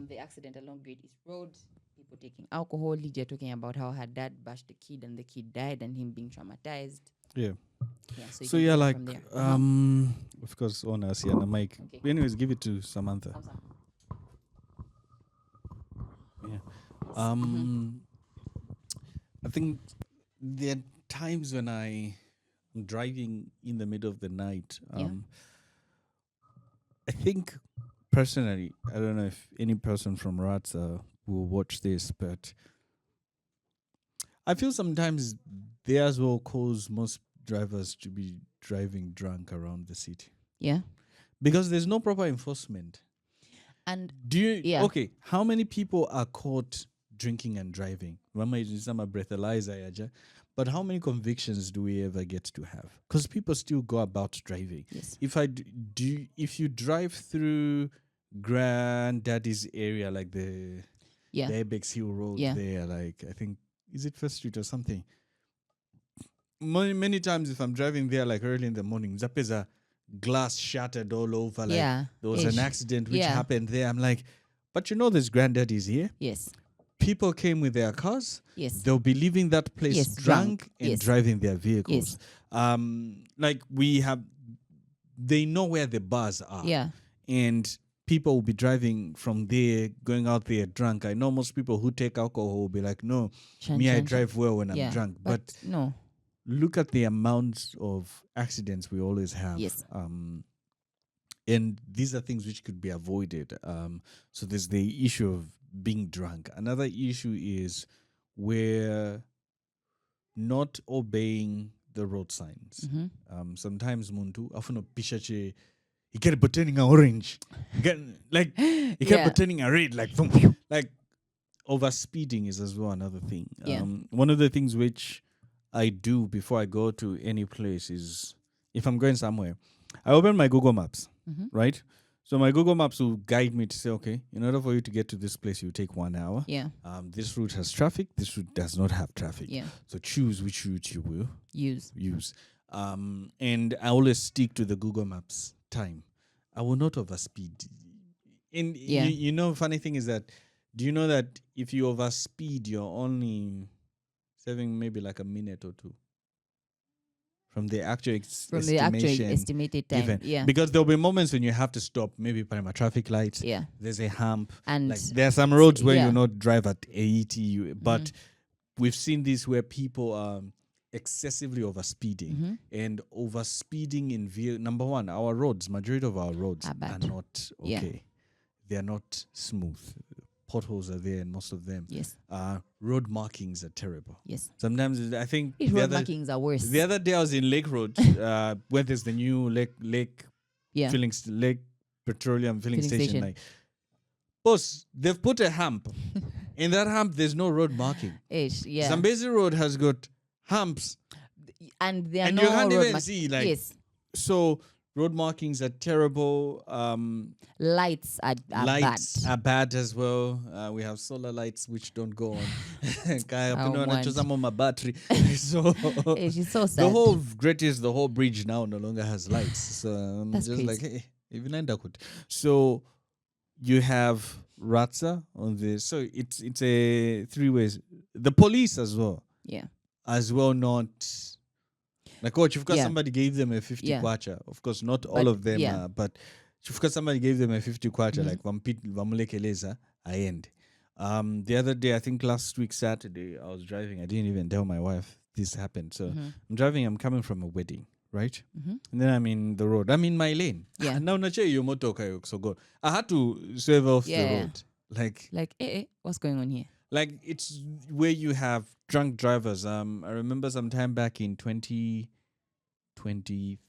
The accident along Great East Road. People taking alcohol. Lydia talking about how her dad bashed the kid and the kid died, and him being traumatized. Yeah. Yeah. So yeah, like of course, Wana, see, and Mike. Okay. Anyways, give it to Samantha. Yeah. I think there are times when I'm driving in the middle of the night. I think personally, I don't know if any person from Rats will watch this, but I feel sometimes they as well cause most drivers to be driving drunk around the city. Yeah. Because there's no proper enforcement. And okay, how many people are caught drinking and driving? But how many convictions do we ever get to have? Because people still go about driving. Yes. If you drive through Granddaddy's area, like the Abex Hill Road there, like I think, is it First Street or something? Many times if I'm driving there like early in the morning, there's a glass shattered all over. Like there was an accident which happened there. I'm like, but you know there's Granddaddy's here? Yes. People came with their cars. Yes. They'll be leaving that place drunk and driving their vehicles. Like they know where the bars are. Yeah. And people will be driving from there, going out there drunk. I know most people who take alcohol will be like, no, I drive well when I'm drunk. But no. Look at the amount of accidents we always have. Yes. And these are things which could be avoided. So there's the issue of being drunk. Another issue is we're not obeying the road signs. Sometimes muntu afuno pishache he kept pretending a orange. He kept pretending a red, like over speeding is as well another thing. One of the things which I do before I go to any place is, if I'm going somewhere, I open my Google Maps, right? So my Google Maps will guide me to say, okay, in order for you to get to this place, you take 1 hour. Yeah. This route has traffic. This route does not have traffic. Yeah. So choose which route you will use. And I always stick to the Google Maps time. I will not overspeed. And you know, funny thing is that, do you know that if you overspeed, you're only saving maybe like a minute or two from the actual estimated time given. Yeah, because there'll be moments when you have to stop, maybe by a traffic light. Yeah, there's a hump, and like there are some roads where you not drive at 80, but we've seen this where people excessively overspeeding Mm-hmm. and overspeeding in number one, our roads, majority of our roads Are are bad. not Yeah. okay. They are not smooth. Potholes are there in most of them. Yes. Road markings are terrible. Yes. Sometimes I think These road markings are worse. the other day I was in Lake Road, where there's the new lake Yeah. lake petroleum filling Filling station. station. Like, boss, they've put a hump. In that hump, there's no road marking. Yeah. Zambezi Road has got humps, And there are and no you can't road even see. Like, yes. so road markings are terrible. Lights are Lights bad. are bad as well. We have solar lights which don't go on. Kaya, Oh, pino man. anachoza my battery. So She's so sad. the whole bridge now no longer has lights. So I'm That's just crazy. like, hey, even I could. So you have Ratsa on this. So it's a three ways. The police as well. Yeah. As well, not like, coach, you've got Yeah. somebody gave them a 50 Yeah. kwacha. Of course, not all But, of them, yeah. but you've got somebody gave them a 50 kwacha, Mhm. like Vamulekeleza, I end. The other day, I think last week, Saturday, I was driving. I didn't even tell my wife this happened. So Mhm. I'm driving, I'm coming from a wedding, right? Mhm. And then I'm in the road. I'm in my lane. Yeah. Now, so good. I had to swerve off the Yeah. road. Like, What's going on here? like it's where you have drunk drivers. I remember some time back in 2020.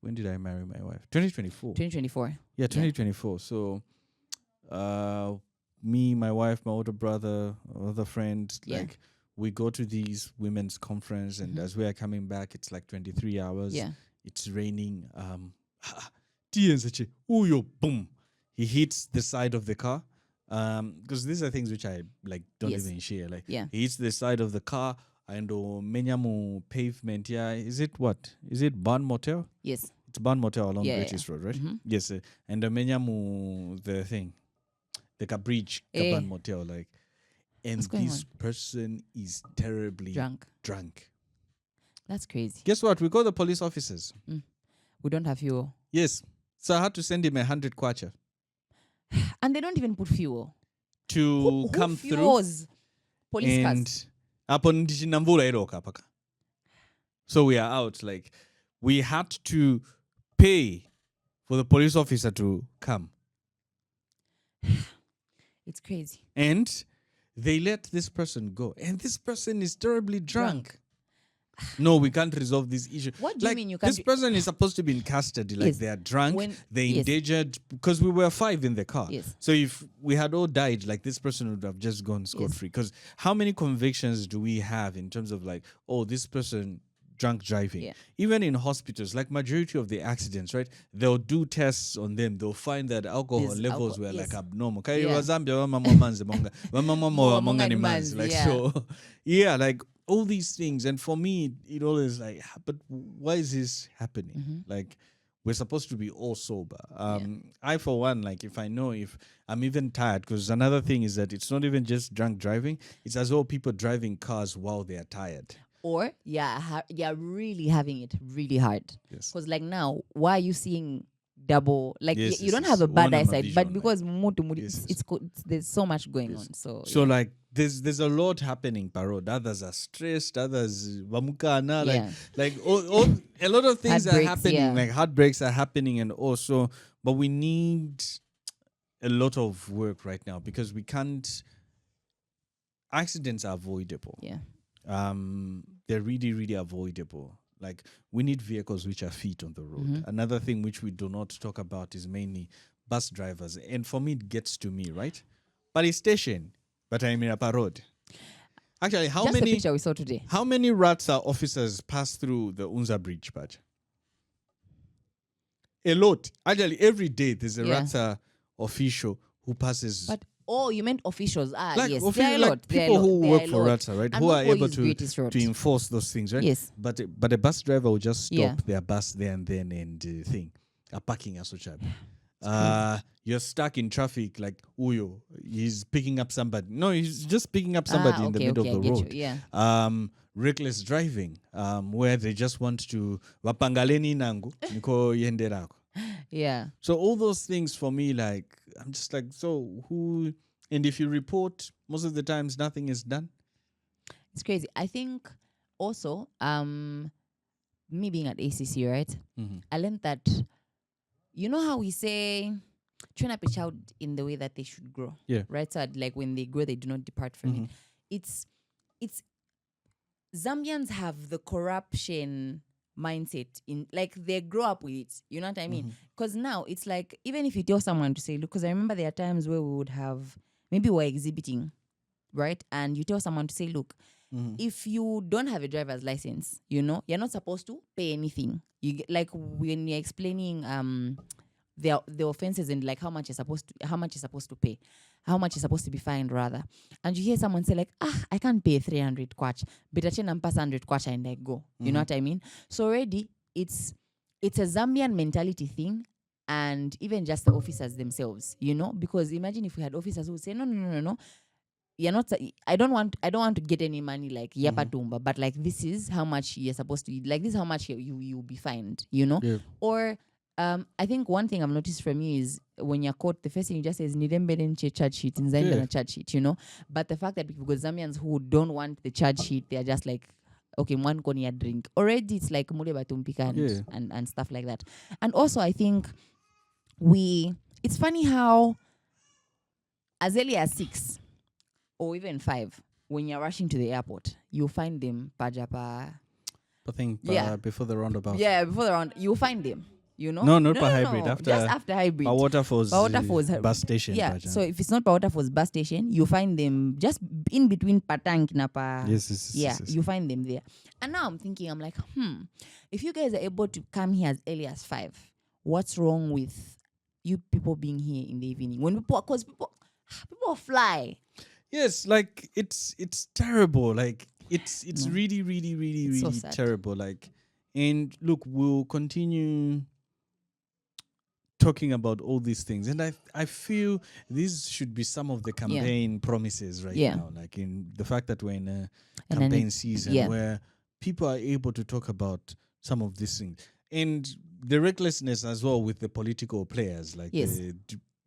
When did I marry my wife? 2024. 2024. Yeah, 2024. So, me, my wife, my older brother, other friends, Yeah. like we go to these women's conference, and Mhm. as we are coming back, it's like 23 hours. Yeah. It's raining. Uyo, boom. He hits the side of the car. Because these are things which I like don't Yes. even share. Like, Yeah. he hits the side of the car and menyamu pavement. Yeah, is it what? Is it Barn Motel? Yes. It's Barn Motel along Yeah, Great yeah. East Road, right? Mhm. Yes, and the menyamu the thing, like a bridge, Barn Motel, like, and What's going this person is terribly Drunk. That's crazy. Guess what? We call the police officers. We don't have fuel. Yes, so I had to send him 100 kwacha And they don't even put fuel. to Who come through. fuels police And cars? hapo ndichinda mvula iroka paka. So we are out. Like, we had to pay for the police officer to come. It's crazy. And they let this person go. And this person is terribly drunk. No, we can't resolve this issue. What do you mean you can't? This person is supposed to be in custody. Like, Yes. they are drunk, they're Yes. endangered, because we were 5 in the car. Yes. So if we had all died, like, this person would have just gone scot-free. Because how many convictions do we have in terms of like, oh, this person drunk driving? Yeah. Even in hospitals, like majority of the accidents, right? They'll do tests on them. They'll find that alcohol There's levels alcohol, were like yes. abnormal. Yeah. Like, Yeah. so yeah, like all these things. And for me, it always like, but why is this happening? Mhm. Like, we're supposed to be all sober. I, for one, like, if I know if I'm even tired, because another thing is that it's not even just drunk driving, it's as well people driving cars while they are tired. Or you're really having it really hard. Yes. Because like now, why are you seeing double? Like Yes, you yes, don't yes. have a bad One eyesight, vision, but like- because Yes, yes. there's so much going Yes. on. So So yeah. like there's a lot happening, Parod. Others are stressed, others vamukana, Yeah. like all a lot of things are Heartbreaks, happening, yeah. like heartbreaks are happening, and also, but we need a lot of work right now because we can't. Accidents are avoidable. Yeah. They're really, really avoidable. Like, we need vehicles which are fit on the road. Mhm. Another thing which we do not talk about is mainly bus drivers. And for me, it gets to me, right? Police station, but I'm in a road. Actually, Just the picture we saw today. how many Ratsa officers pass through the Unza Bridge, Patch? A lot. Actually, every day there's a Yeah. Ratsa official who passes. But you meant officials. like, Yes. official- There are a like lot. There are a people lot. who There work are a for lot. Ratsa, right? And Who not are all able use to greatest road. enforce those things, right? Yes. But a bus driver will just stop Yeah. their bus there and then and thing, a parking associate. crazy. You're stuck in traffic, like Uyo, he's picking up somebody. No, he's just picking up somebody in the middle I of the get road. you. Yeah. Reckless driving, where they just want to wapangaleni nangu niko yenderako. Yeah. So all those things for me, like, I'm just like, so who? And if you report, most of the times nothing is done. It's crazy. I think also, me being at ACC, right? Mm-hmm. I learned that, you know how we say, train up a child in the way that they should grow. Yeah. Right. So like when they grow, they do not depart from it. It's Zambians have the corruption mindset in, like, they grow up with it. You know what I mean? Because now it's like, even if you tell someone to say, look, because I remember there are times where we would have, maybe we're exhibiting, right? And you tell someone to say, look, if you don't have a driver's license, you know, you're not supposed to pay anything. You get, like when you're explaining the offenses and like how much you're supposed to pay, how much is supposed to be fined rather. And you hear someone say like, I can't pay 300 kwacha, but I can pass 100 kwacha and I go. You know what I mean? So already it's a Zambian mentality thing. And even just the officers themselves, you know, because imagine if we had officers who would say, no, you're not, I don't want to get any money like yapatumba, but like this is how much you're supposed to, like this is how much you'll be fined, you know? Yeah. Or I think one thing I've noticed from you is when you're caught, the first thing you just say is nidembeden charge sheet in Zainda charge sheet, you know? But the fact that we've got Zambians who don't want the charge sheet, they're just like, okay, one konia drink. Already it's like mule batumpika and stuff like that. And also I think it's funny how as early as 6 or even 5, when you're rushing to the airport, you'll find them pajapa. I think before the roundabout. Yeah, before the round, you'll find them. You know? No, not hybrid. No. Just after hybrid. Bawota bus station. Yeah. So if it's not Bawota Falls bus station, you find them just in between Patang Napa. Yes. You find them there. And now I'm thinking, I'm like, if you guys are able to come here as early as 5, what's wrong with you people being here in the evening? Because people fly. Yes, like it's terrible. Like it's really, really, really, It's really so sad. terrible. Like, and look, we'll continue talking about all these things, and I feel these should be some of the campaign promises right now. Like in the fact that we're in a campaign season where people are able to talk about some of these things, and the recklessness as well with the political players, like the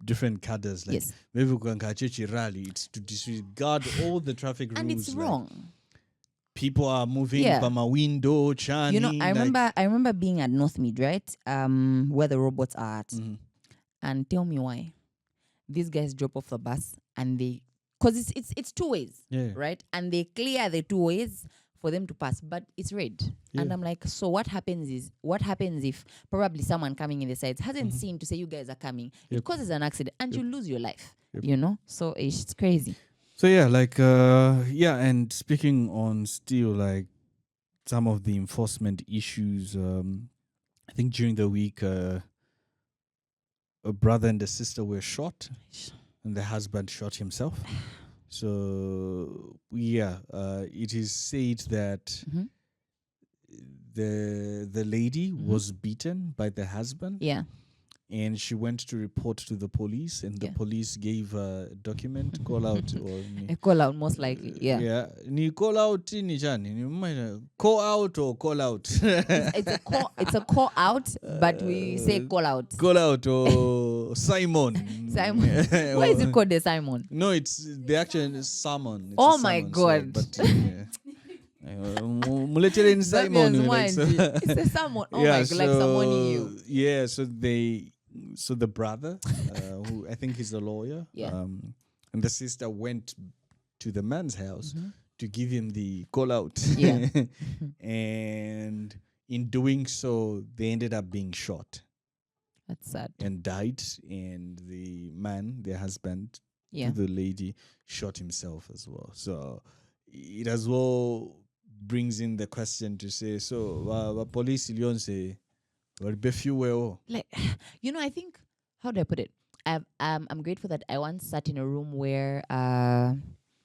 different cadres, like maybe we can catch a rally. It's to disregard all the traffic rules, and it's wrong. People are moving by my window, Chani. You know, I remember being at Northmead, right? Where the robots are at. And tell me why. These guys drop off the bus and because it's 2 ways, right? And they clear the 2 ways for them to pass, but it's red. And I'm like, so what happens if probably someone coming in the sides hasn't seen to say you guys are coming? It causes an accident and you lose your life, you know? So it's crazy. So and speaking on still like some of the enforcement issues, I think during the week a brother and a sister were shot and the husband shot himself. So it is said that the lady was beaten by the husband. Yeah. And she went to report to the police, and the police gave a document, call out. A call out, most likely, Yeah. Ni call out ni jani? Call out or call out? It's a call out, but we say call out. Call out or Simon. Simon. Why is it called the Simon? No, it's the actual salmon. Oh my God. Muletele Simon. It's a salmon. Oh my God, like someone you. Yeah, so the brother, who I think is a lawyer, and the sister went to the man's house to give him the call out. Yeah. And in doing so, they ended up being shot. That's sad. And died. And the man, their husband, to the lady, shot himself as well. So it as well brings in the question to say, so police say, like, you know, I think, how do I put it? I'm grateful that I once sat in a room where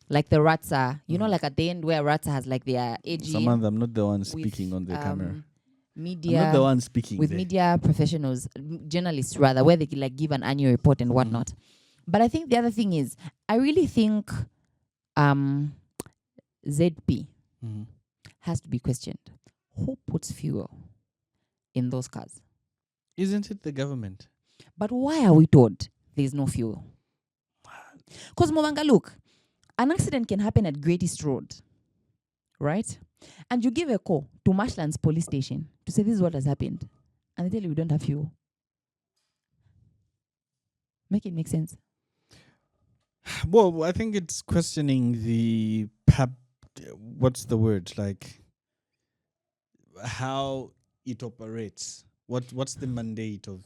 like the Ratsa, you know, like at the end where Ratsa has like their AG. Samantha, I'm not the one speaking on the camera. Media, I'm not the one speaking with there. Media professionals, journalists rather, where they like give an annual report and whatnot. But I think the other thing is, I really think ZP has to be questioned. Who puts fuel in those cars? Isn't it the government? But why are we told there's no fuel? Because Umubanga, look, an accident can happen at Great East Road, right? and you give a call to Marshlands police station to say this is what has happened, and they tell you we don't have fuel. Make it make sense. Well, I think it's questioning the what's the word, like how it operates. What's the mandate of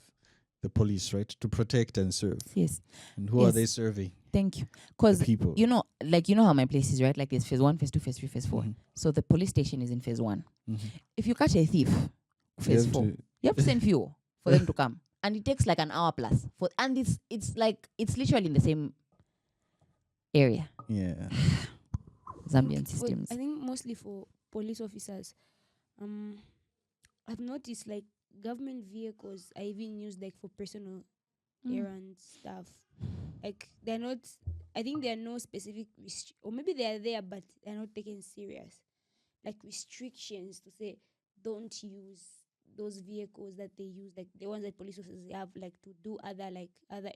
the police, right? To protect and serve. Yes. And who are they serving? Thank you. Because people. you know how my place is, right? Like there's phase 1, phase 2, phase 3, phase 4. So the police station is in phase 1. If you catch a thief, phase 4, you have to send fuel for them to come. And it takes like an hour plus. And it's literally in the same area. Yeah. Zambian systems. I think mostly for police officers, I've noticed like government vehicles are even used like for personal errand stuff. Like they're not, I think there are no specific or maybe they are there but they're not taken serious. Like restrictions to say don't use those vehicles that they use, like the ones that police officers have, like to do other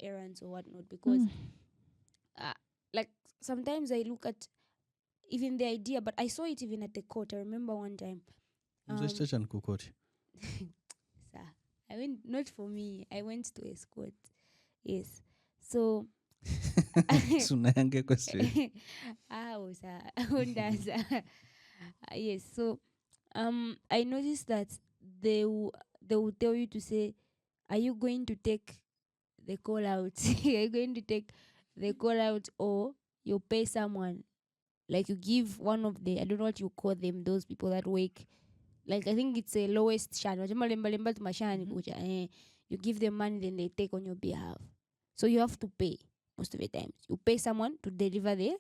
errands or whatnot, because like sometimes I look at even the idea, but I saw it even at the court. I remember one time. I went, not for me, I went to escort. Yes. So yes. So I noticed that they will tell you to say, are you going to take the call out? Are you going to take the call out, or you pay someone? Like you give one of the, I don't know what you call them, those people that work, like I think it's a lowest shan. You give them money, then they take on your behalf. So you have to pay most of the times. You pay someone to deliver there,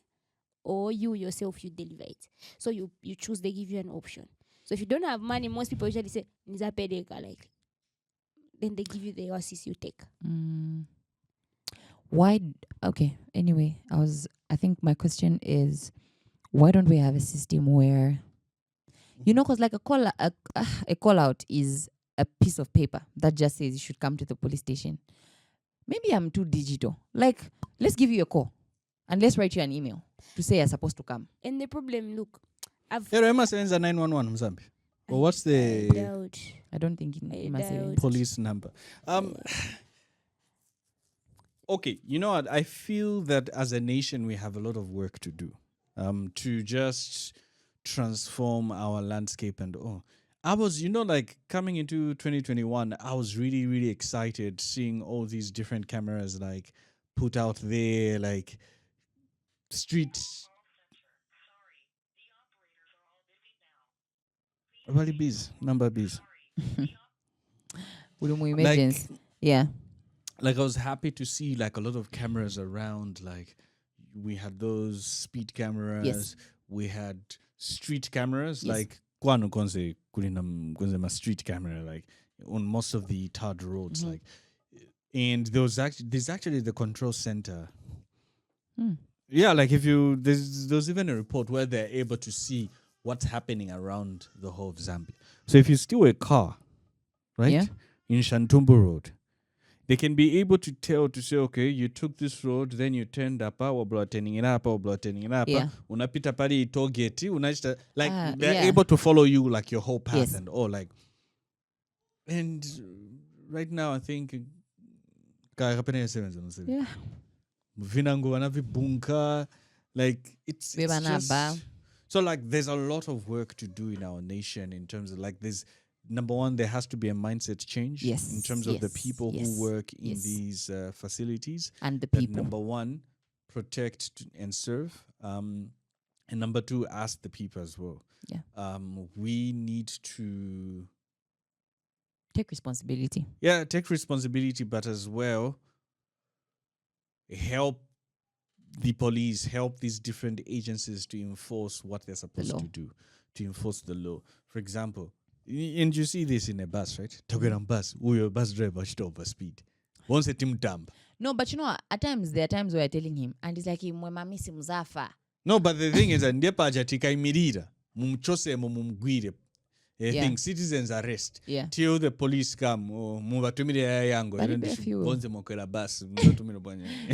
or you yourself, you deliver it. So you choose, they give you an option. So if you don't have money, most people usually say, like, then they give you the assist you take. Why? Okay. Anyway, I think my question is, why don't we have a system where, because like a call out is a piece of paper that just says you should come to the police station. Maybe I'm too digital. Like, let's give you a call and let's write you an email to say you're supposed to come. And the problem, look, Emma sends a 911 Mzambi. Or what's the I don't think it police number. Okay, you know what? I feel that as a nation we have a lot of work to do. To just transform our landscape and I was, like coming into 2021, I was really, really excited seeing all these different cameras like put out there, like streets. Really bees, number bees. Like I was happy to see like a lot of cameras around. Like we had those speed cameras. Yes. We had street cameras. Yes. Like kwano konse ma street camera like on most of the tarred roads. Like, and there's actually the control center. Yeah, like there's even a report where they're able to see what's happening around the whole of Zambia. So if you steal a car, right, in Shantumbu Road, they can be able to say, okay, you took this road, then you turned up, turning it up, unapita pali itogeti, like they're able to follow you like your whole path and all, like. And right now, I think, like it's just, so like there's a lot of work to do in our nation in terms of like there's. Number one, there has to be a mindset change in terms of the people who work in these facilities. And the people. Number one, protect and serve. And number two, ask the people as well. Yeah. We need to... take responsibility. Yeah, take responsibility, but as well, help the police, help these different agencies to enforce what they're supposed to do, to enforce the law. For example, and you see this in a bus, right? Talking on bus, your bus driver should overspeed. Once a team dump. No, but at times there are times where I'm telling him, and he's like, no, but the thing is, ndepa ajatika imirira, mumchose mumugwire. I think citizens arrest till the police come. Mubatumire yango.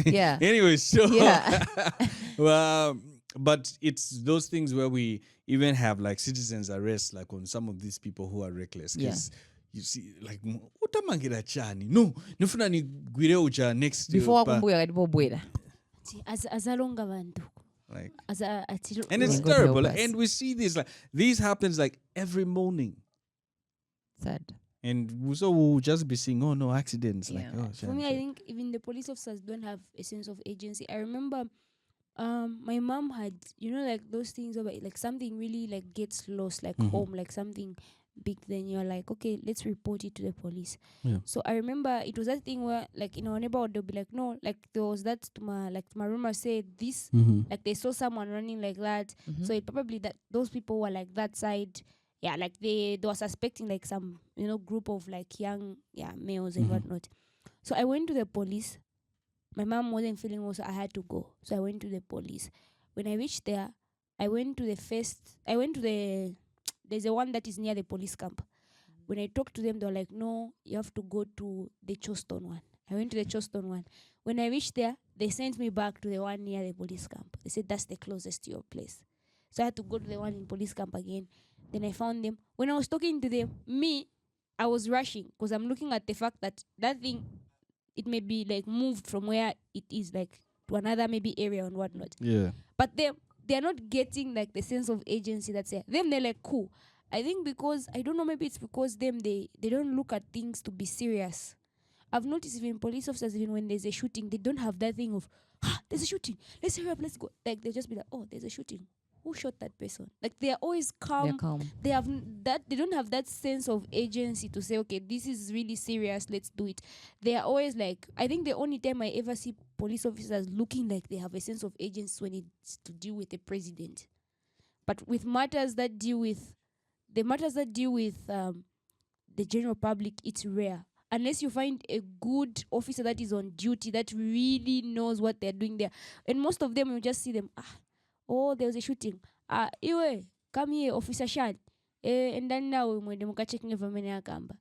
Yeah. Anyway, so but it's those things where we even have like citizens arrest like on some of these people who are reckless. Because you see, like, utamangira chani. No, nifuna ni gwire ucha next. Before wakumbuka katipo bwera. Azalonga bantu. Like, and it's terrible. And we see this, like, these happens like every morning. Sad. And so we'll just be seeing, oh no, accidents. Yeah. Like, oh, for me, I think even the police officers don't have a sense of agency. I remember my mom had, like those things about like something really like gets lost, like home, like something big, then you're like, okay, let's report it to the police. So I remember it was that thing where like in our neighborhood they'll be like, no, like there was that my rumor said this, like they saw someone running like that. So it probably that those people were like that side. Yeah, like they were suspecting like some, group of like young males and whatnot. So I went to the police. My mom wasn't feeling well, so I had to go. So I went to the police. When I reached there, there's a one that is near the police camp. When I talked to them, they were like, no, you have to go to the Choston one. I went to the Choston one. When I reached there, they sent me back to the one near the police camp. They said, that's the closest to your place. So I had to go to the one in police camp again. Then I found them. When I was talking to them, I was rushing because I'm looking at the fact that thing, it may be like moved from where it is like to another maybe area and whatnot. Yeah. But they're not getting like the sense of agency that's there. They're like, cool. I think because, I don't know, maybe it's because they don't look at things to be serious. I've noticed even police officers, even when there's a shooting, they don't have that thing of, there's a shooting, let's hurry up, let's go. Like they'll just be like, oh, there's a shooting. Who shot that person? Like they are always calm. They're calm. They don't have that sense of agency to say, okay, this is really serious, let's do it. They are always like, I think the only time I ever see police officers looking like they have a sense of agency when it's to deal with the president. But with matters that deal with the general public, it's rare. Unless you find a good officer that is on duty that really knows what they're doing there. And most of them, you just see them, oh, there was a shooting. Iwe, come here, Officer Shan. And then now we're checking if I'm in a camera.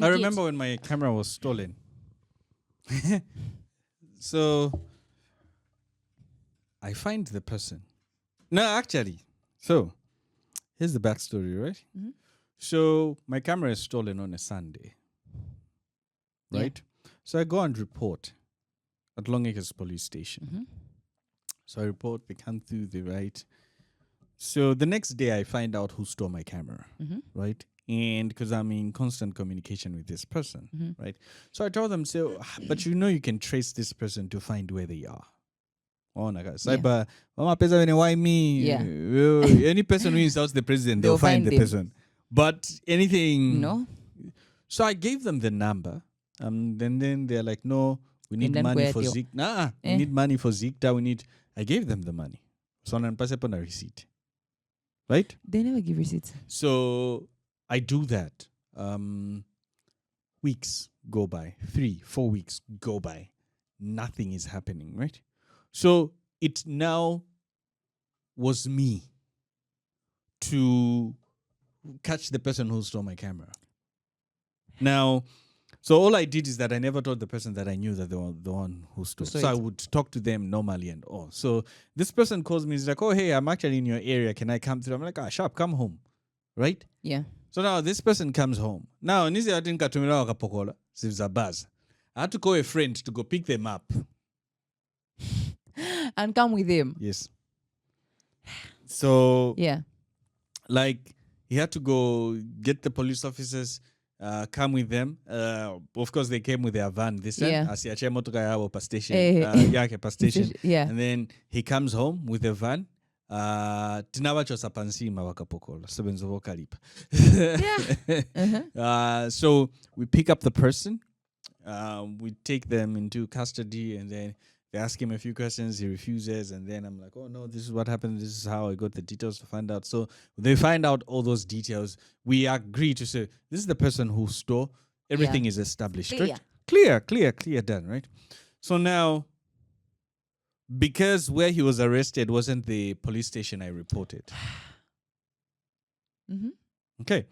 I remember when my camera was stolen. So I find the person. No, actually. So here's the backstory, right? Mm-hmm. So my camera is stolen on a Sunday. Right? Yeah. So I go and report at Longacres police station. Mm-hmm. So I report, they come through, they write. So the next day I find out who stole my camera, right? And because I'm in constant communication with this person, right? So I told them, but you can trace this person to find where they are. Oh, cyber, why me? Yeah. Any person who insults the president, they'll find the person. But anything... No. So I gave them the number. Then they're like, no, we need money for Zik. We need money for Zikta. I gave them the money. So I pass upon a receipt. Right? They never give receipts. So I do that. Weeks go by. 3-4 weeks go by. Nothing is happening, right? So it now was me to catch the person who stole my camera. Now, so all I did is that I never told the person that I knew that they were the one who stole. So I would talk to them normally and all. So this person calls me. He's like, oh, hey, I'm actually in your area. Can I come through? I'm like, sharp, come home. Right? Yeah. So now this person comes home. Now, I had to call a friend to go pick them up. And come with him. Yes. So, yeah. Like, he had to go get the police officers, come with them. Of course, they came with their van. This asiache motoka yao pa station. Yake pa station. Yeah. And then he comes home with the van. Tinawachosa pansima wakapokola. Sebenzo kalipa. Yeah. So we pick up the person. We take them into custody, and then they ask him a few questions. He refuses, and then I'm like, oh no, this is what happened. This is how I got the details to find out. So they find out all those details. We agree to say, this is the person who stole. Everything is established, right? Clear, done, right? So now, because where he was arrested wasn't the police station I reported. Okay.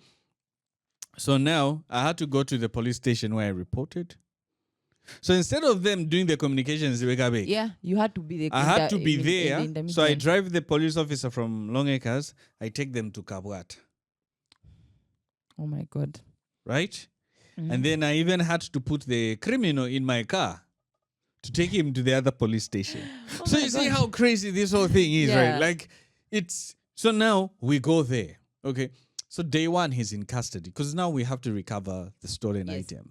So now I had to go to the police station where I reported. So instead of them doing the communications, Yeah, you had to be there. I had to be there. So I intermediary. drive the police officer from Long Acres. I take them to Kabwat. Oh my God. Right? And then I even had to put the criminal in my car to take him to the other police station. Oh So my you see God. how crazy this whole thing is, Yeah. right? Like so now we go there. Okay. So day one, he's in custody because now we have to recover the stolen Yes. item.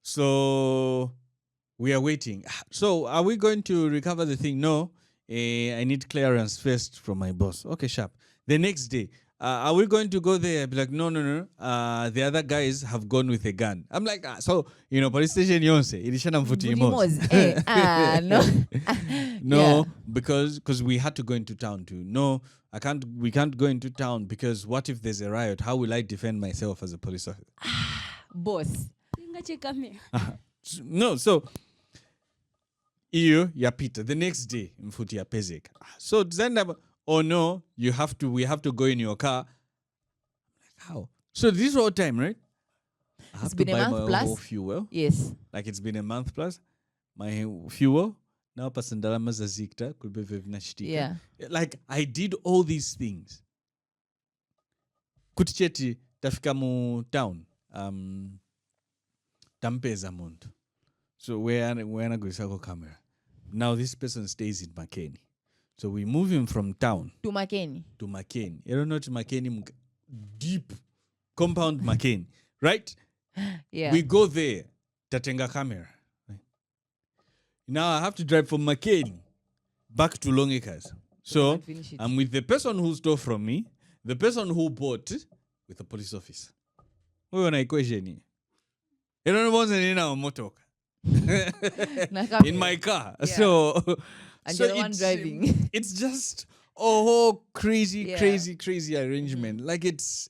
So we are waiting. So are we going to recover the thing? No. I need clearance first from my boss. Okay, sharp. The next day, are we going to go there? I'll be like, no. The other guys have gone with a gun. I'm like, police station yonse. Ilishana mfuti imozi. No. No, Yeah. because we had to go into town too. No, we can't go into town because what if there's a riot? How will I defend myself as a police officer? Boss. No, so iyo yapita the next day mfuti yapezeka. So then no, we have to go in your car. Like, how? So this whole time, right? I have It's to been a buy month my plus? whole fuel. Yes. Like it's been a month plus. My fuel. Now pasandalama za zikta kulbe vevnashtika. Yeah. Like I did all these things. Kuticheti tafika mu town. Tampeza muntu. So we're not going to camera. Now this person stays in Makeni. So we move him from town To Makeni. to Makeni. You don't know to Makeni, deep compound Makeni, right? Yeah. We go there, tatenga camera. Right? Now I have to drive from Makeni back to Long Acres. So Finish it. I'm with the person who stole from me, the person who bought, with the police officer. We want a question. You don't know what's in our motor. In my car. Yeah. So And so you're the one driving. It's just a whole crazy Yeah. crazy arrangement. Like it's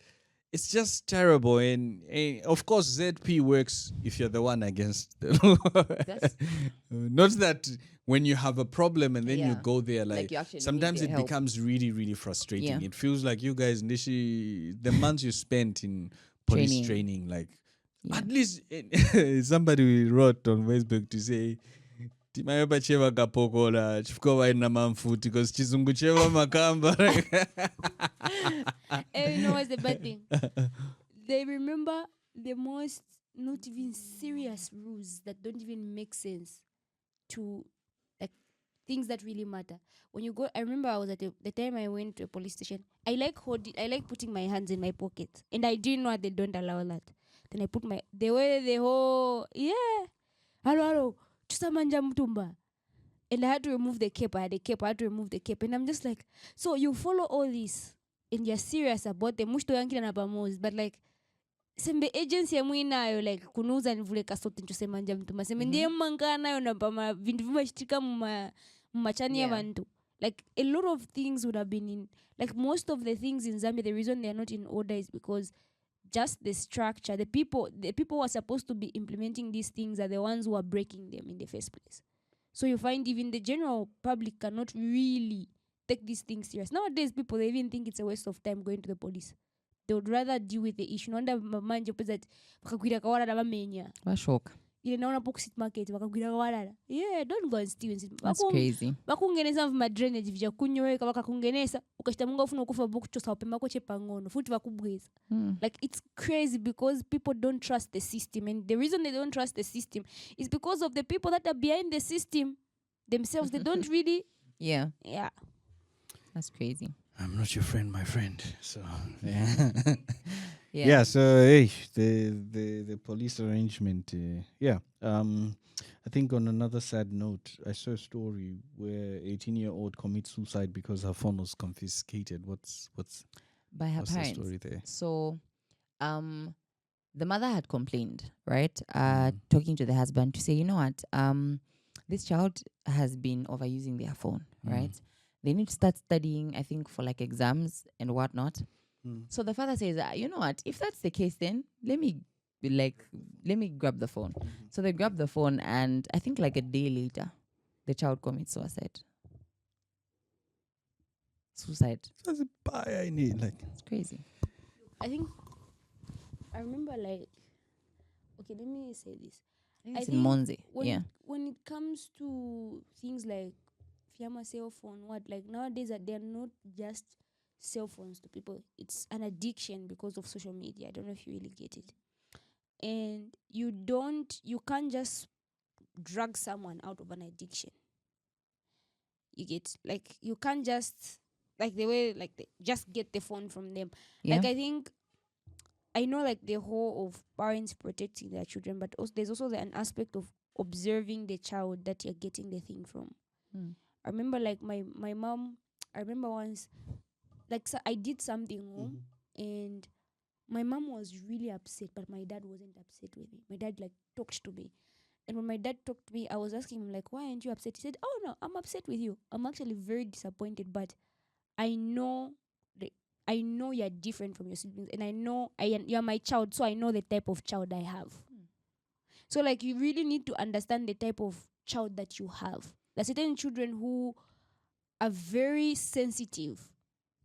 just terrible. And of course ZP works if you're the one against the law. Not that when you have a problem and then you Yeah. go there, Like you actually sometimes need it their help. becomes really frustrating. Yeah. It feels like you guys the months you spent in police training, like Yeah. at least somebody wrote on Facebook to say timayopa cheva kapokola chifukwa waina mamfuti because chizungu cheva makamba. And you know what's the bad thing? They remember the most not even serious rules that don't even make sense to like things that really matter. When you go, I remember I was at the time I went to a police station. I like putting my hands in my pocket, and I didn't know that they don't allow that. Then I put the whole hello tusamanja mtumba. And I had to remove the cape. I had to remove the cape. And I'm just like, so you follow all this and you're serious about the mushto yankila na pamozi, but like sembe agency ya mwinayo like kunuza nivule kasote nchusemanja mtumba sembe ndiye mmanga nayo na pama vindu vimashtika mumachani ya vantu. Like a lot of things would have been in, like most of the things in Zambia, the reason they're not in order is because just the structure, the people who are supposed to be implementing these things are the ones who are breaking them in the first place. So you find even the general public cannot really take these things serious. Nowadays, people, they even think it's a waste of time going to the police. They would rather deal with the issue. Naona manje that wakakwira kawala na bamenya. Washoka. Ile naona pocket market wakakwira kawala. Yeah, don't go and steal. That's crazy. Bakungeneza mva drainage vya kunyoeka bakakungenesa ukashita munga ufuna ukufa bukuchosa upema ko chepa ngono futi bakubweza. Like it's crazy because people don't trust the system, and the reason they don't trust the system is because of the people that are behind the system themselves. They don't really Yeah. That's crazy. I'm not your friend, my friend. So yeah. Yeah. So hey, the police arrangement. I think on another sad note, I saw a story where 18-year-old commits suicide because her phone was confiscated. What's By her what's parents. the story there? So, the mother had complained, right? Talking to the husband to say, you know what, this child has been overusing their phone, right? They need to start studying, I think, for like exams and whatnot. So the father says, you know what, if that's the case, then let me grab the phone. So they grab the phone, and I think like a day later, the child commits suicide. That's a buy I need. Like It's crazy. I think I remember like, okay, let me say this. I It's in think Monze. when it comes to things like Fiamma cell phone, like nowadays that they're not just cell phones to people. It's an addiction because of social media. I don't know if you really get it. And you can't just drag someone out of an addiction. You get, like, you can't just, like, the way, like, just get the phone from them. Yeah. Like, I know, like, the whole of parents protecting their children, but also there's also an aspect of observing the child that you're getting the thing from. I remember, like, my mom, I remember once, like, so I did something home, and my mom was really upset, but my dad wasn't upset with me. My dad, like, talked to me. And when my dad talked to me, I was asking him, like, why aren't you upset? He said, oh, no, I'm upset with you. I'm actually very disappointed, but I know I know you're different from your siblings, and I know you're my child, so I know the type of child I have. So, like, you really need to understand the type of child that you have. There are certain children who are very sensitive,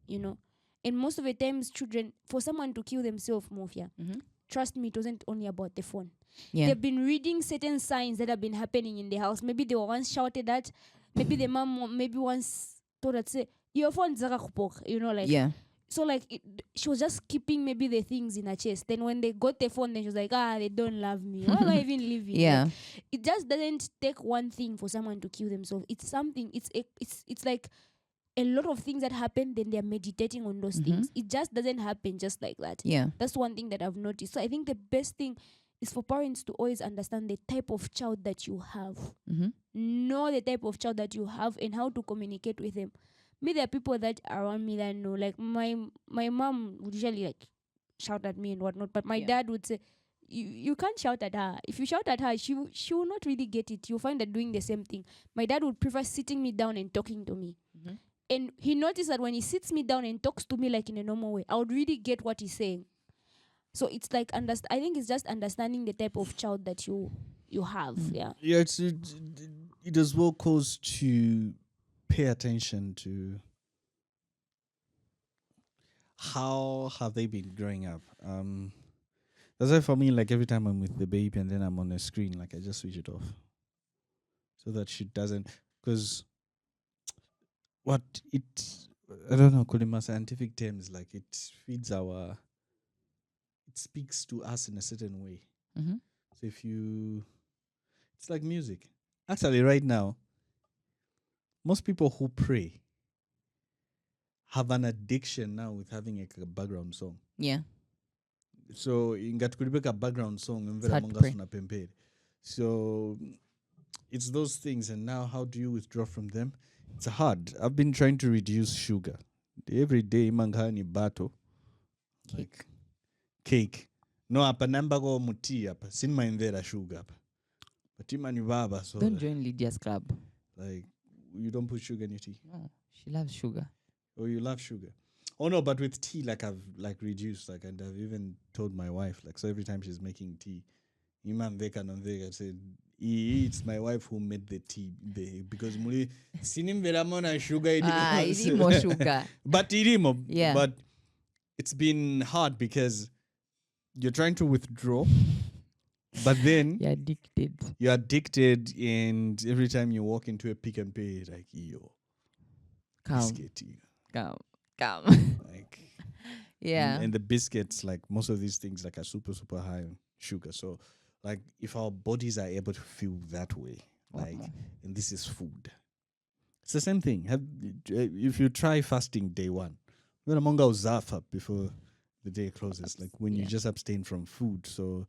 and most of the times children, for someone to kill themselves, Mofya, trust me, it wasn't only about the phone. They've been reading certain signs that have been happening in the house. Maybe they were once shouted at. Maybe the mom maybe once told her to say, your phone is like. So, like, she was just keeping maybe the things in her chest. Then when they got the phone, then she was like, they don't love me. Why am I even living? Yeah. Like, it just doesn't take one thing for someone to kill themselves. It's something. It's like a lot of things that happen. Then they're meditating on those things. It just doesn't happen just like that. Yeah. That's one thing that I've noticed. So I think the best thing is for parents to always understand the type of child that you have. Know the type of child that you have and how to communicate with them. Me, there are people that around me that know. Like, my mom would usually, like, shout at me and whatnot, but my dad would say, you can't shout at her. If you shout at her, she will not really get it. You'll find her doing the same thing. My dad would prefer sitting me down and talking to me. And he noticed that when he sits me down and talks to me, like, in a normal way, I would really get what he's saying. So it's like, I think it's just understanding the type of child that you have. Yeah, it as well calls to pay attention to how have they been growing up. That's why for me, like, every time I'm with the baby and then I'm on the screen, like, I just switch it off so that she doesn't, because I don't know, Kulima scientific terms, like, it speaks to us in a certain way. So it's like music. Actually, right now, most people who pray have an addiction now with having a background song. Yeah. So you got to a background song. So it's those things. And now, how do you withdraw from them? It's hard. I've been trying to reduce sugar. Every day, mangani battle. Like cake. No, apa namba go muti apa. Sin mindera sugar. But imani baba. So don't join Lydia's club. Like, you don't put sugar in your tea. No, she loves sugar. Oh, you love sugar. Oh no, but with tea, like, I've like reduced, like, and I've even told my wife, like, so every time she's making tea, Iman Veka non Veka said, it's my wife who made the tea, because muli sinim veramona sugar. It need more sugar. But yeah. But it's been hard because you're trying to withdraw, but then you're addicted, and every time you walk into a Pick and Pay, like, biscuit. Come. Like, yeah. And the biscuits, like, most of these things, like, are super, super high in sugar. So, like, if our bodies are able to feel that way, like, and this is food, it's the same thing. If you try fasting day one, when among our zafa before the day closes, like, when you just abstain from food. So,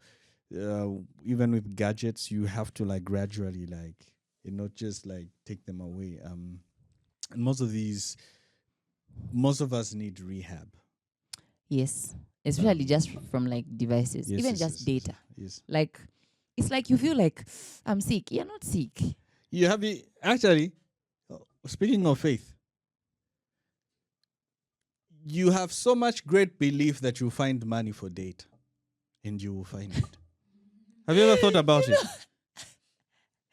even with gadgets, you have to, like, gradually, like, and not just, like, take them away. And most of us need rehab. Yes. Especially just from, like, devices. Yes, even yes, just yes, data. Yes. Like, it's like you feel like, I'm sick. You're not sick. You have it. Actually, speaking of faith, you have so much great belief that you find money for data, and you will find it. Have you ever thought about it?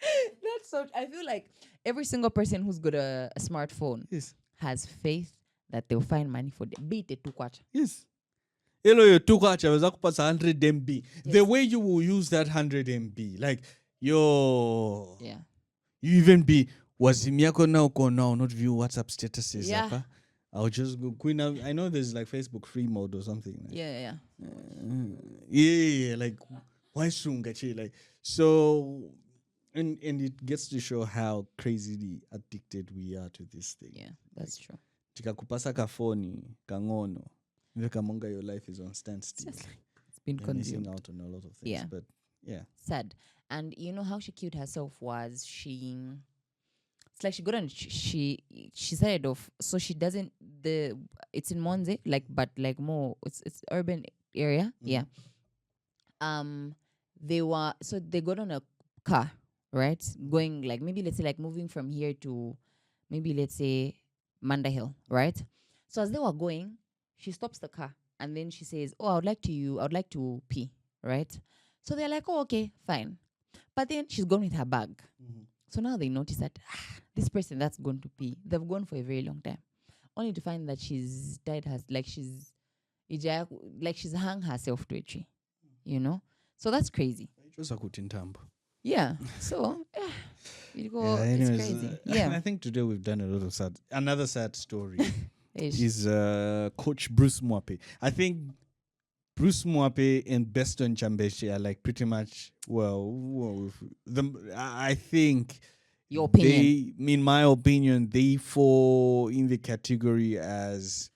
That's so. I feel like every single person who's got a smartphone has faith that they'll find money for them. Beat it to kwacha. Yes. Hello, you took watch. I was 100 MB. The way you will use that 100 MB, like, Yo. Yeah. You even be wazimiako na uko now not view WhatsApp statuses. Yeah. Hapa. I'll just go Queen. I know there's like Facebook free mode or something. Like. Yeah. Yeah. Like why sungachi? Like so, and it gets to show how crazily addicted we are to this thing. Yeah, that's true. Tikakupasa kafoni kangono. Vekamonga, your life is on standstill. It's been You're missing consumed. out on a lot of things. Yeah. But yeah. Sad. And you know how she killed herself was it's like she got on she started off, so she doesn't it's in Monze, like, but like more it's urban area. Yeah. They got on a car, right? Going like maybe let's say like moving from here to maybe let's say Manda Hill, right? So as they were going, she stops the car and then she says, "Oh, I would like to pee," right? So they're like, "Oh, okay, fine." But then she's gone with her bag. Mm-hmm. So now they notice that this person that's going to pee, they've gone for a very long time, only to find that she's died. She's hung herself to a tree, you know. So that's crazy. Yeah. So anyways, it's crazy. Yeah. I think today we've done a lot of another sad story Ish. is Coach Bruce Mwape. I think Bruce Mwape and Beston Chambeshi are like pretty much I think your opinion. In my opinion, they fall in the category as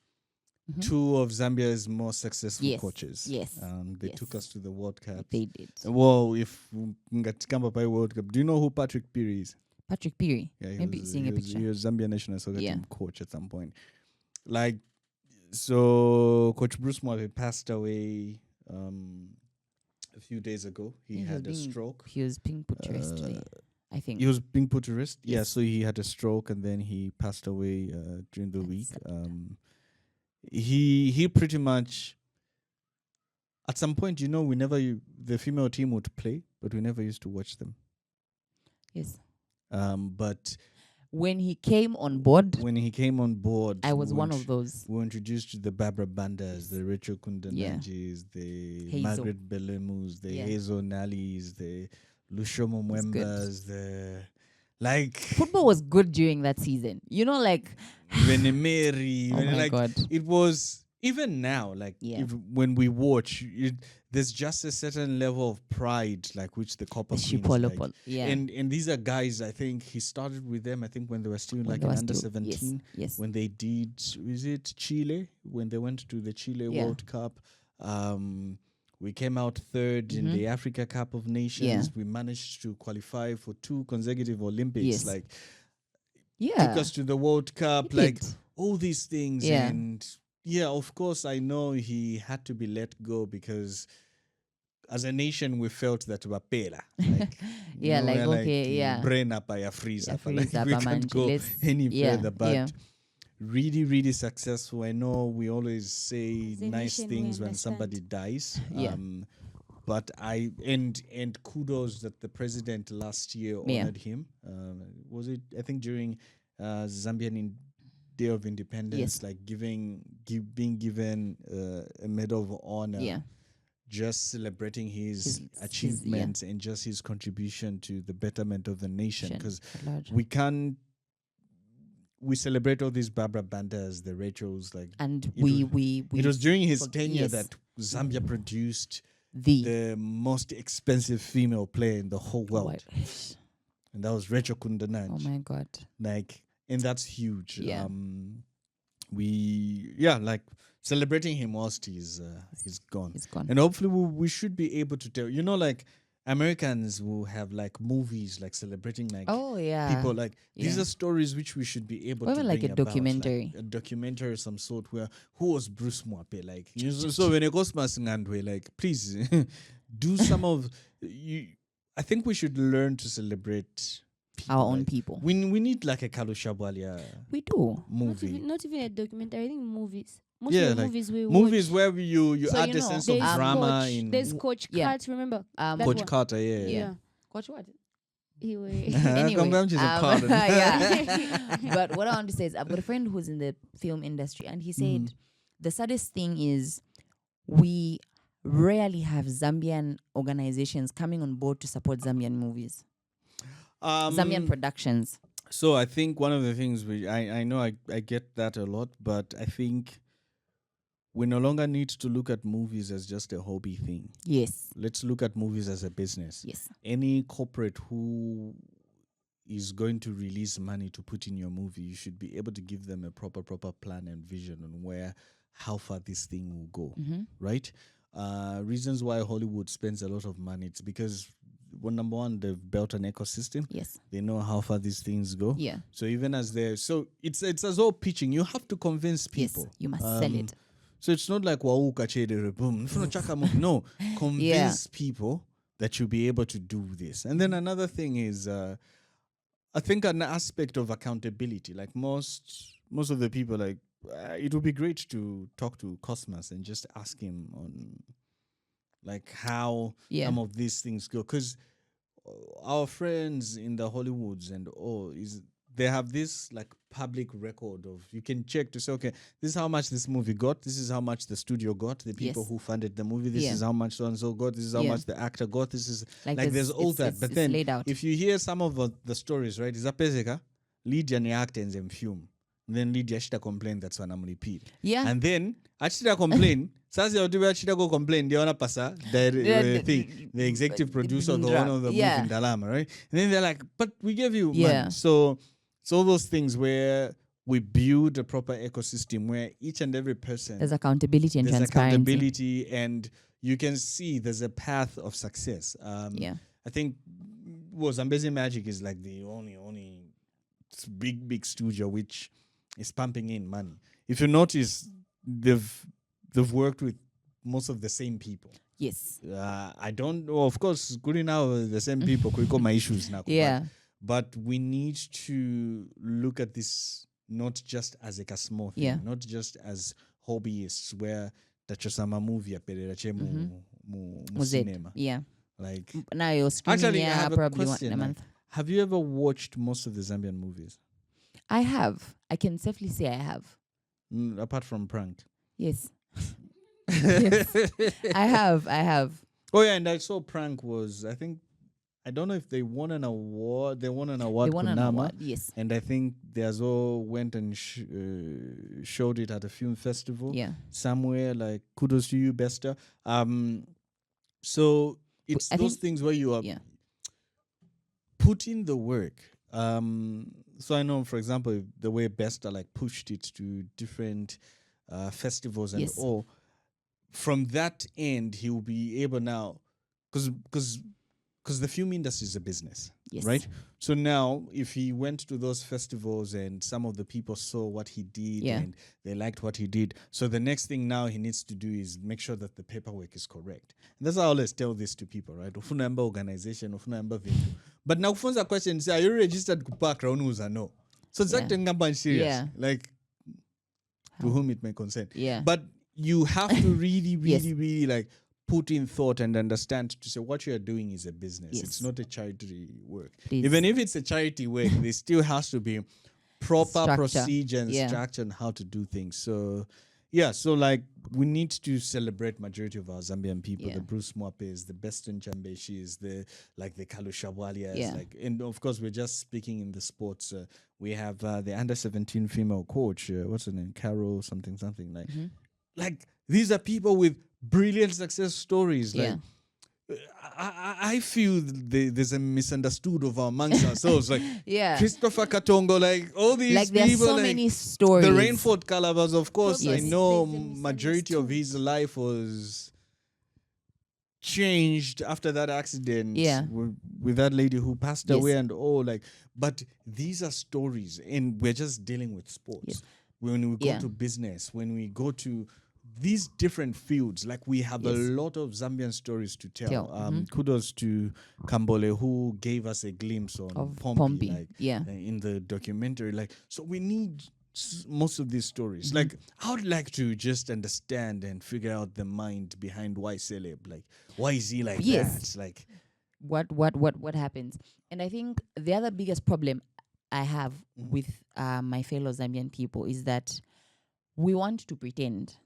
two of Zambia's most successful coaches. Yes. They took us to the World Cup. They did. Well, if Ngatikamba by World Cup, do you know who Patrick Peary is? Patrick Peary. Yeah, maybe seeing a picture. He was Zambia national soccer team coach at some point. Like, so Coach Bruce Mwape passed away a few days ago. He had a stroke. He was being put to rest today, I think. He was being put to rest? Yes. Yeah, so he had a stroke and then he passed away during the week. He pretty much, at some point, you know, the female team would play, but we never used to watch them. Yes. But when he came on board, I was one of those. We were introduced to the Barbara Bandas, the Rachel Kundananjis, the Hazel. Margaret Belemus, the Hazel Nallies, the Lushomo Mwembas, like football was good during that season. You know, like Venemeri. Oh my God. It was even now, like when we watch it, there's just a certain level of pride, like which the Copper Queens like. Yeah. And these are guys, I think he started with them, I think when they were still like under 17. Yes. When they did, is it Chile? When they went to the Chile World Cup. We came out third in the Africa Cup of Nations. Yeah. We managed to qualify for 2 consecutive Olympics. Yes. Like, took us to the World Cup. Like, all these things. Yeah. And of course, I know he had to be let go because as a nation, we felt that we're pera. Like, brain up by a freezer. Like, we can't go any further. But really, really successful. I know we always say nice things when somebody dies. But and kudos that the president last year honored him. Was it, I think, during Zambian Day of Independence, like being given a medal of honor, just celebrating his achievements and just his contribution to the betterment of the nation. Because we celebrate all these Barbara Bandas, the Rachels, like, and it was during his tenure that Zambia produced the most expensive female player in the whole world, and that was Rachel Kundananj. Oh my God! Like, and that's huge. Yeah. Like celebrating him whilst he's gone. He's gone, and hopefully we should be able to tell. You know, like, Americans will have like movies like celebrating like people, like these are stories which we should be able to bring like a about, documentary, like a documentary of some sort where who was Bruce Mwape, like, you know, so when it goes Masingandwe, like, please do some of you. I think we should learn to celebrate people, our own people. We need like a Kalusha Bwalia we do movie, not even a documentary. I think movies. Like movies where you so add a sense of drama in. There's Coach Carter, remember? Coach Carter, Coach what? Anyway, But what I want to say is, I've got a friend who's in the film industry, and he said the saddest thing is we rarely have Zambian organizations coming on board to support Zambian movies, Zambian productions. So I think one of the things I know I get that a lot, but I think we no longer need to look at movies as just a hobby thing. Yes. Let's look at movies as a business. Yes. Any corporate who is going to release money to put in your movie, you should be able to give them a proper plan and vision on how far this thing will go, right? Reasons why Hollywood spends a lot of money, it's because, well, number one, they've built an ecosystem. Yes. They know how far these things go. Yeah. So even as it's as all pitching, you have to convince people. Yes, you must sell it. So it's not like wauka chere boom. No, convince people that you'll be able to do this. And then another thing is, I think an aspect of accountability. Like most of the people, like it would be great to talk to Cosmas and just ask him on like how some of these things go, because our friends in the Hollywoods and they have this like public record of, you can check to say, okay, this is how much this movie got, this is how much the studio got, the people who funded the movie, this is how much so and so got, this is how much the actor got, this is like there's all that. But then if you hear some of the stories, right, is apezeka Lydia ni actors in film, then Lydia should complain that's when I'm repeat. Yeah. And then actually complain. Sasa you actually go complain. They wanna pass the executive producer of one of the movie in Dalama, right? And then they're like, but we gave you money. So all those things where we build a proper ecosystem where each and every person, there's accountability and transparency. Accountability, and you can see there's a path of success. I think Zambezi Magic is like the only big studio which is pumping in money. If you notice, they've worked with most of the same people. Yes. I don't know. Of course, good enough, the same people. My issues now. Yeah. But we need to look at this not just as like a small thing, not just as hobbyists where tachosama movie mu cinema. Yeah. Like now you're streaming. Actually, I have probably a question. a month. Have you ever watched most of the Zambian movies? I have. I can safely say I have. Apart from Prank. Yes. Yes. I have. Oh yeah, and I saw Prank was, I don't know if they won an award. They won an award. Yes. And I think they as well went and showed it at a film festival. Yeah. Somewhere. Like, kudos to you, Bester. So it's those things where you are putting the work. So I know, for example, the way Bester like pushed it to different festivals and all. From that end, he will be able now, because the film industry is a business, right? So now, if he went to those festivals and some of the people saw what he did and they liked what he did, so the next thing now he needs to do is make sure that the paperwork is correct. And that's how I always tell this to people, right? Ufuna organization, ufuna venue. But now, the question is, are you registered to park around? No. So it's like serious, like to whom it may concern. Yeah. But you have to really like put in thought and understand to say what you are doing is a business. Yes. It's not a charity work. Please. Even if it's a charity work, there still has to be proper Structure. procedure and structure and how to do things. So so like we need to celebrate majority of our Zambian people. The Bruce Mwapes, the Beston Chambeshis, the Kalushabwalias, like, and of course we're just speaking in the sports. We have the under-17 female coach. What's her name? Carol something like. Like these are people with brilliant success stories. Like I feel there's a misunderstood of amongst ourselves. Like Christopher Katongo, like all these like people. There's so many stories. The Rainford Calabas, of course. Yes. I know There's a majority of his life was changed after that accident. With that lady who passed away and all. Like, but these are stories, and we're just dealing with sports. When we go to business, when we go to these different fields, like we have a lot of Zambian stories to tell. Kudos to Kambole who gave us a glimpse on Pompey. Like, in the documentary. Like, so we need most of these stories. Like, I would like to just understand and figure out the mind behind why Celeb. Like, why is he like that? Like, what happens? And I think the other biggest problem I have with my fellow Zambian people is that we want to pretend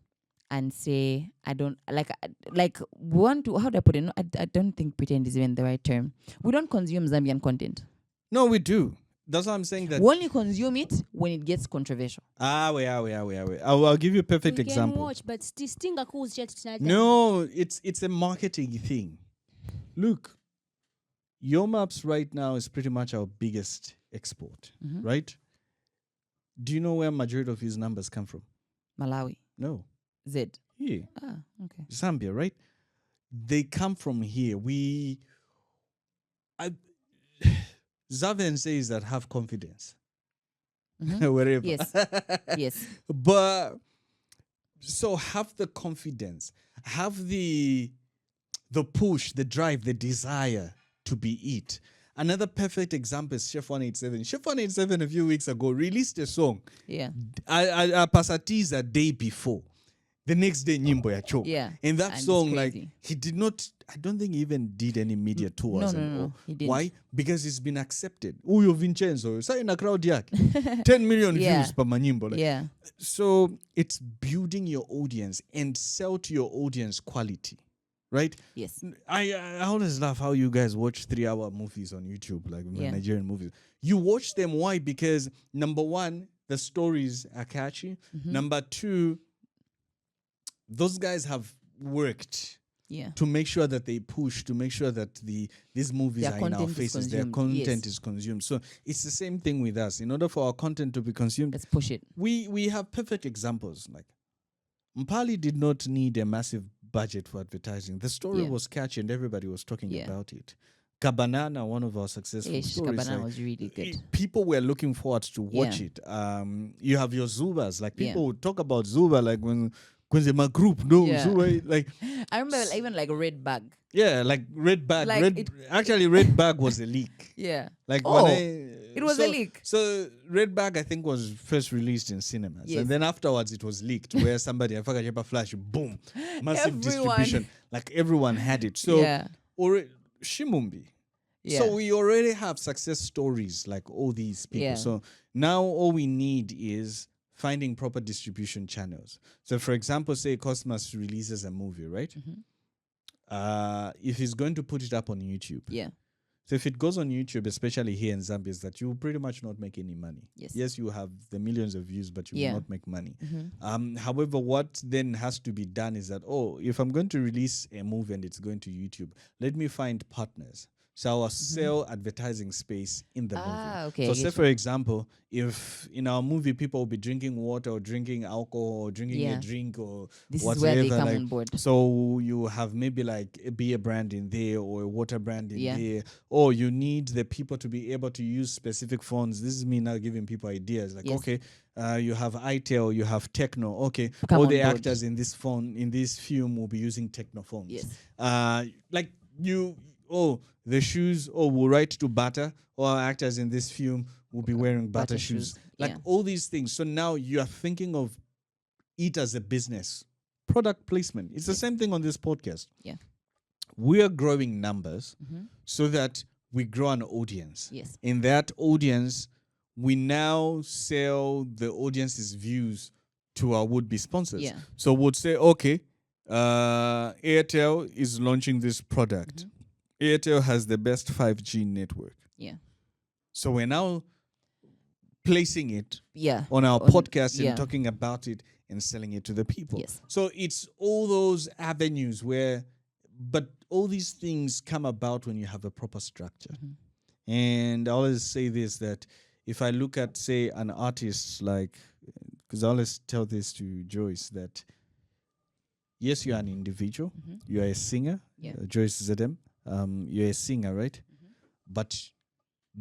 and say I don't like want to, how do I put it? No, I don't think pretend is even the right term. We don't consume Zambian content. No, we do. That's why I'm saying that. We only consume it when it gets controversial. I'll give you a perfect We example. can watch, but stinga cool chat tonight. No, it's a marketing thing. Look, Your Maps right now is pretty much our biggest export, right? Do you know where majority of his numbers come from? Malawi. No. Z. Here. Ah, okay. Zambia, right? They come from here. Zaven says that have confidence. Wherever. Yes. Yes. But so have the confidence, have the push, the drive, the desire to be it. Another perfect example is Chef 187. Chef 187 a few weeks ago released a song. Yeah. I passed a teaser day before. The next day, Nyimbo ya Cho. Yeah. And that And song, it's like, crazy. he did not, I don't think he even did any media tours. No, he didn't. Why? Because it's been accepted. Uyo Vincenzo, say in a crowd yake. 10 million Yeah. views per Manyimbo. Like. Yeah. So it's building your audience and sell to your audience quality. Right? Yes. I always laugh how you guys watch 3-hour movies on YouTube, like Nigerian movies. You watch them, why? Because number one, the stories are catchy. Number two, those guys have worked to make sure that they push, to make sure that these movies Their are in our content is faces, their consumed. content Yes. is consumed. So it's the same thing with us. In order for our content to be consumed, Let's push it. we have perfect examples. Like Mpali did not need a massive budget for advertising. The story was catchy and everybody was talking about it. Kabanana, one of our successful stories. Kabanana was really good. People were looking forward to watch it. You have your Zubas. Like people would talk about Zuba like when the my group Zuba, like I remember even like Red Bag. Yeah, like Red Bag. Like Red Bag was a leak. Yeah. Like it was a leak. So Red Bag, I think, was first released in cinemas, Yes. and then afterwards it was leaked, where somebody I forgot a flash, boom, massive distribution. Like everyone had it. So or Shimumbi. Yeah. So we already have success stories like all these people. Yeah. So now all we need is finding proper distribution channels. So for example, say Cosmos releases a movie, right? If he's going to put it up on YouTube. Yeah. So if it goes on YouTube, especially here in Zambia, is that you will pretty much not make any money. Yes. Yes, you have the millions of views, but you will not make money. Mm-hmm. However, what then has to be done is that, if I'm going to release a movie and it's going to YouTube, let me find partners. So I'll sell advertising space in the movie. Okay. So say, for example, if in our movie people will be drinking water or drinking alcohol or drinking a drink or this whatever, is where they come on board. So you have maybe like a beer brand in there or a water brand in there. Or you need the people to be able to use specific phones. This is me now giving people ideas. Like, okay, you have itel, you have Techno. Okay, come all on the board. actors in this film will be using Techno phones. Yes. Like the shoes, we'll write to Bata, or actors in this film will be wearing Bata shoes. Like all these things. So now you are thinking of it as a business. Product placement. It's the same thing on this podcast. Yeah. We are growing numbers so that we grow an audience. Yes. In that audience, we now sell the audience's views to our would-be sponsors. Yeah. So we'd say, okay, Airtel is launching this product. Airtel has the best 5G network. Yeah. So we're now placing it Yeah. on our podcast yeah. and talking about it and selling it to the people. Yes. So it's all those avenues but all these things come about when you have a proper structure. And I always say this, that if I look at, say, an artist because I always tell this to Joyce, that yes, you are an individual, you are a singer, Joyce Zedem, you're a singer, right? But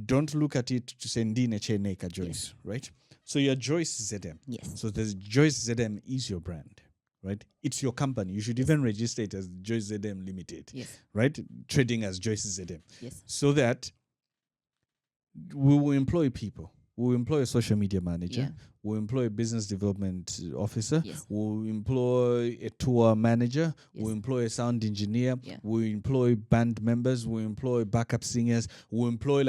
don't look at it to say Ndine Cheneka Joyce, right? So you're Joyce Zedem. Yes. So there's Joyce Zedem is your brand, right? It's your company. You should even register it as Joyce Zedem Limited, right? Trading as Joyce Zedem. Yes. So that we will employ people. We'll employ a social media manager. We'll employ a business development officer. We'll employ a tour manager. We'll employ a sound engineer. We'll employ band members. We'll employ backup singers. We'll employ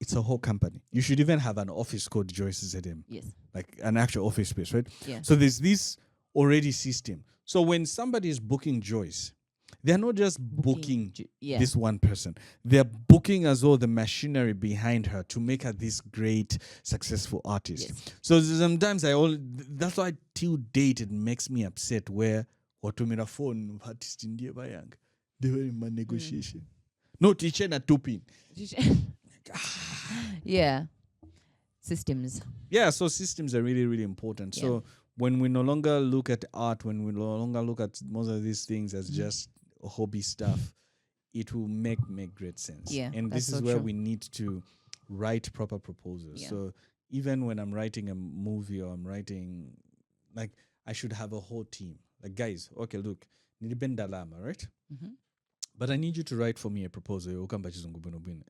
it's a whole company. You should even have an office called Joyce Zedem. Yes. Like an actual office space, right? Yeah. So there's this already system. So when somebody is booking Joyce, they're not just booking this one person. They're booking as well the machinery behind her to make her this great, successful artist. Yes. So sometimes that's why till date it makes me upset where watumira phone artist indiye bayanga. They were in my negotiation. No teacher na tupin. Yeah. Systems. Yeah, so systems are really, really important. So when we no longer look at art, when we no longer look at most of these things as just hobby stuff, it will make great sense. Yeah, and this is where we need to write proper proposals. Yeah. So even when I'm writing a movie or I'm writing, like, I should have a whole team. Like, guys, okay, look, nilipenda lama, right? But I need you to write for me a proposal.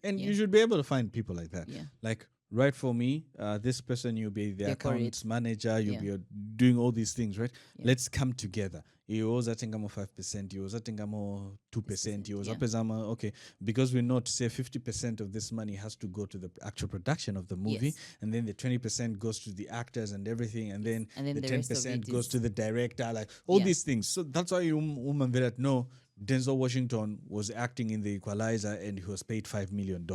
And you should be able to find people like that. Yeah. Like, write for me, this person, you'll be the accounts manager, you'll be doing all these things, right? Yeah. Let's come together. You was at 5%, you was at 2%, you was up as okay, because we know to say 50% of this money has to go to the actual production of the movie, and then the 20% goes to the actors and everything, and then the 10% goes to the director, like all these things. So that's why Umubanga no. Denzel Washington was acting in The Equalizer and he was paid $5 million,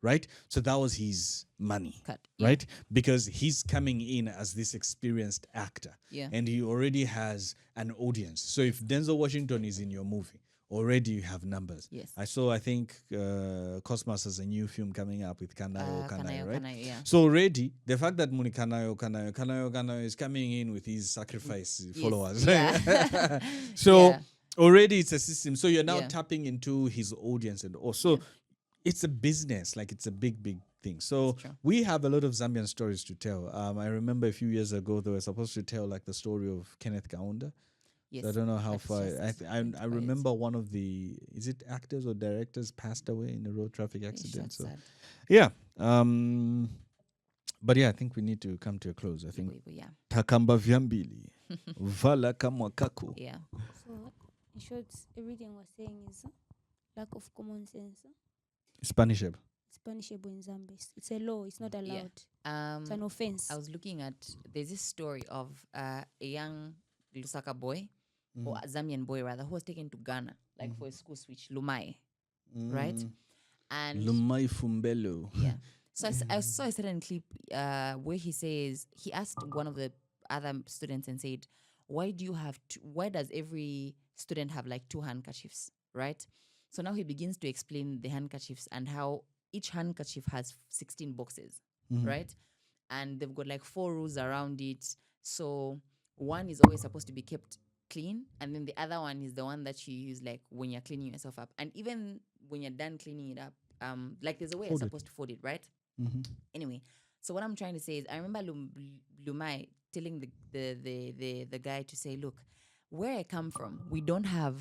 right? So that was his money, right? Because he's coming in as this experienced actor and he already has an audience. So if Denzel Washington is in your movie, already you have numbers. Yes. I think Cosmos has a new film coming up with Kanayo, right? Kanayo, yeah. So already, the fact that Muni Kanayo is coming in with his sacrifice followers. Yeah. So already it's a system. So you're now tapping into his audience and also it's a business. Like, it's a big thing. So we have a lot of Zambian stories to tell. I remember a few years ago they were supposed to tell like the story of Kenneth Kaunda. Yes. I don't know how far. I remember one of the, is it actors or directors, passed away in a road traffic accident. So yeah. But yeah, I think we need to come to a close. I think Takamba Vyambili. Vala Kamwakaku. Yeah. So in short, everything we're saying is lack of common sense. It's punishable. It's punishable in Zambia. It's a law. It's not allowed. It's an offense. I was looking at, there's this story of a young Lusaka boy, or a Zambian boy rather, who was taken to Ghana, like for a school switch, Lumai, right? And Lumai Fumbelo. Yeah. So I saw a certain clip where he says, he asked one of the other students and said, why does every student have like 2 handkerchiefs, right? So now he begins to explain the handkerchiefs and how each handkerchief has 16 boxes, right? And they've got like 4 rules around it. So one is always supposed to be kept clean, and then the other one is the one that you use like when you're cleaning yourself up. And even when you're done cleaning it up, like there's a way you're supposed to fold it, right? Anyway, so what I'm trying to say is, I remember Lumai telling the guy to say, look, where I come from, we don't have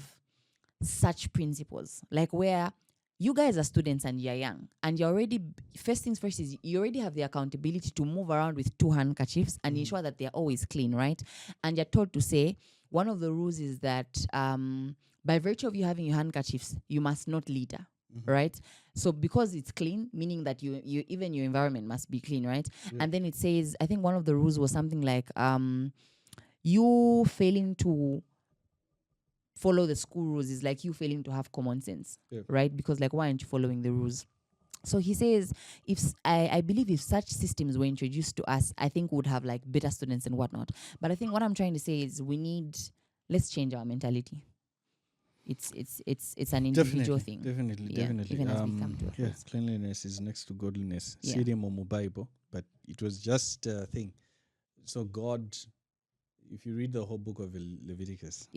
such principles. Like, where you guys are students and you're young, and you're already, first things first is you already have the accountability to move around with 2 handkerchiefs and ensure that they're always clean, right? And you're told to say, one of the rules is that by virtue of you having your handkerchiefs, you must not litter. Right? So because it's clean, meaning that you even your environment must be clean, right? And then it says, I think one of the rules was something like you failing to follow the school rules is like you failing to have common sense, right? Because like, why aren't you following the rules? So he says, I believe if such systems were introduced to us, I think we would have like better students and whatnot. But I think what I'm trying to say is let's change our mentality. It's an individual thing. Definitely. Even as we come to it. Cleanliness is next to godliness. Sirium or Bible, but it was just a thing. So God, if you read the whole book of Leviticus,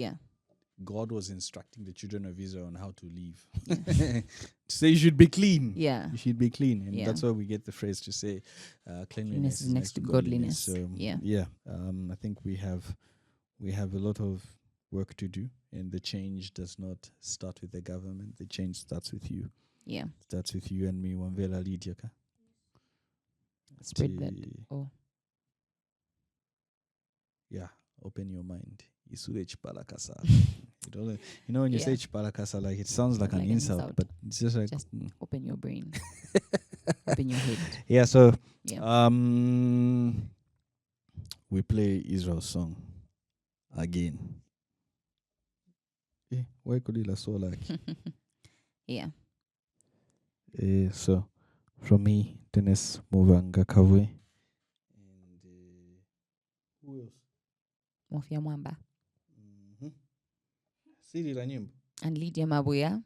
God was instructing the children of Israel on how to live. So you should be clean. Yeah. You should be clean. And that's why we get the phrase to say cleanliness is next to godliness. So I think we have a lot of work to do, and the change does not start with the government. The change starts with you. Yeah. Starts with you and me. Wamvela Lydia. Spread that. Oh. Yeah. Open your mind. Isure chipalakasa. You know when you say chipalakasa, like it sounds like an insult, but it's just like open your brain. Open your head. Yeah, so we play Israel's song again. Why could you so like? Yeah. So, from me, Dennis Muvanga Kavwe. And who else? Mofya Mwamba. Siri la nyimbo. And Lydia Mavuya.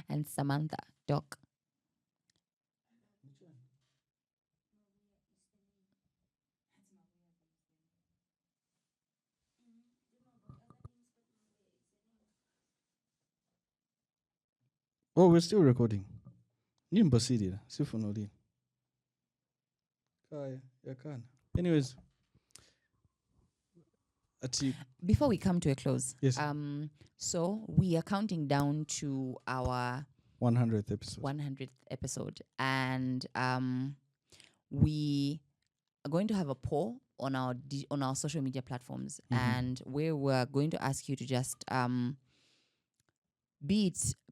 And Samantha Doc. Oh, we're still recording. Nyimbo Siri la. Sifu noli. Kaya, yakana. Anyways. Before we come to a close, yes. So we are counting down to our 100th episode. 100th episode, and we are going to have a poll on our social media platforms, and where we're going to ask you to just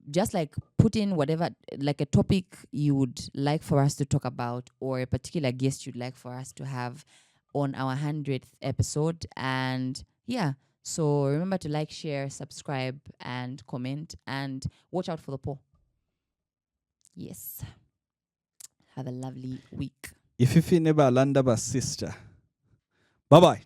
just like put in whatever, like a topic you would like for us to talk about, or a particular guest you'd like for us to have on our 100th episode. And yeah, so remember to like, share, subscribe, and comment, and watch out for the poll. Yes. Have a lovely week. If you never land up a sister. Bye-bye.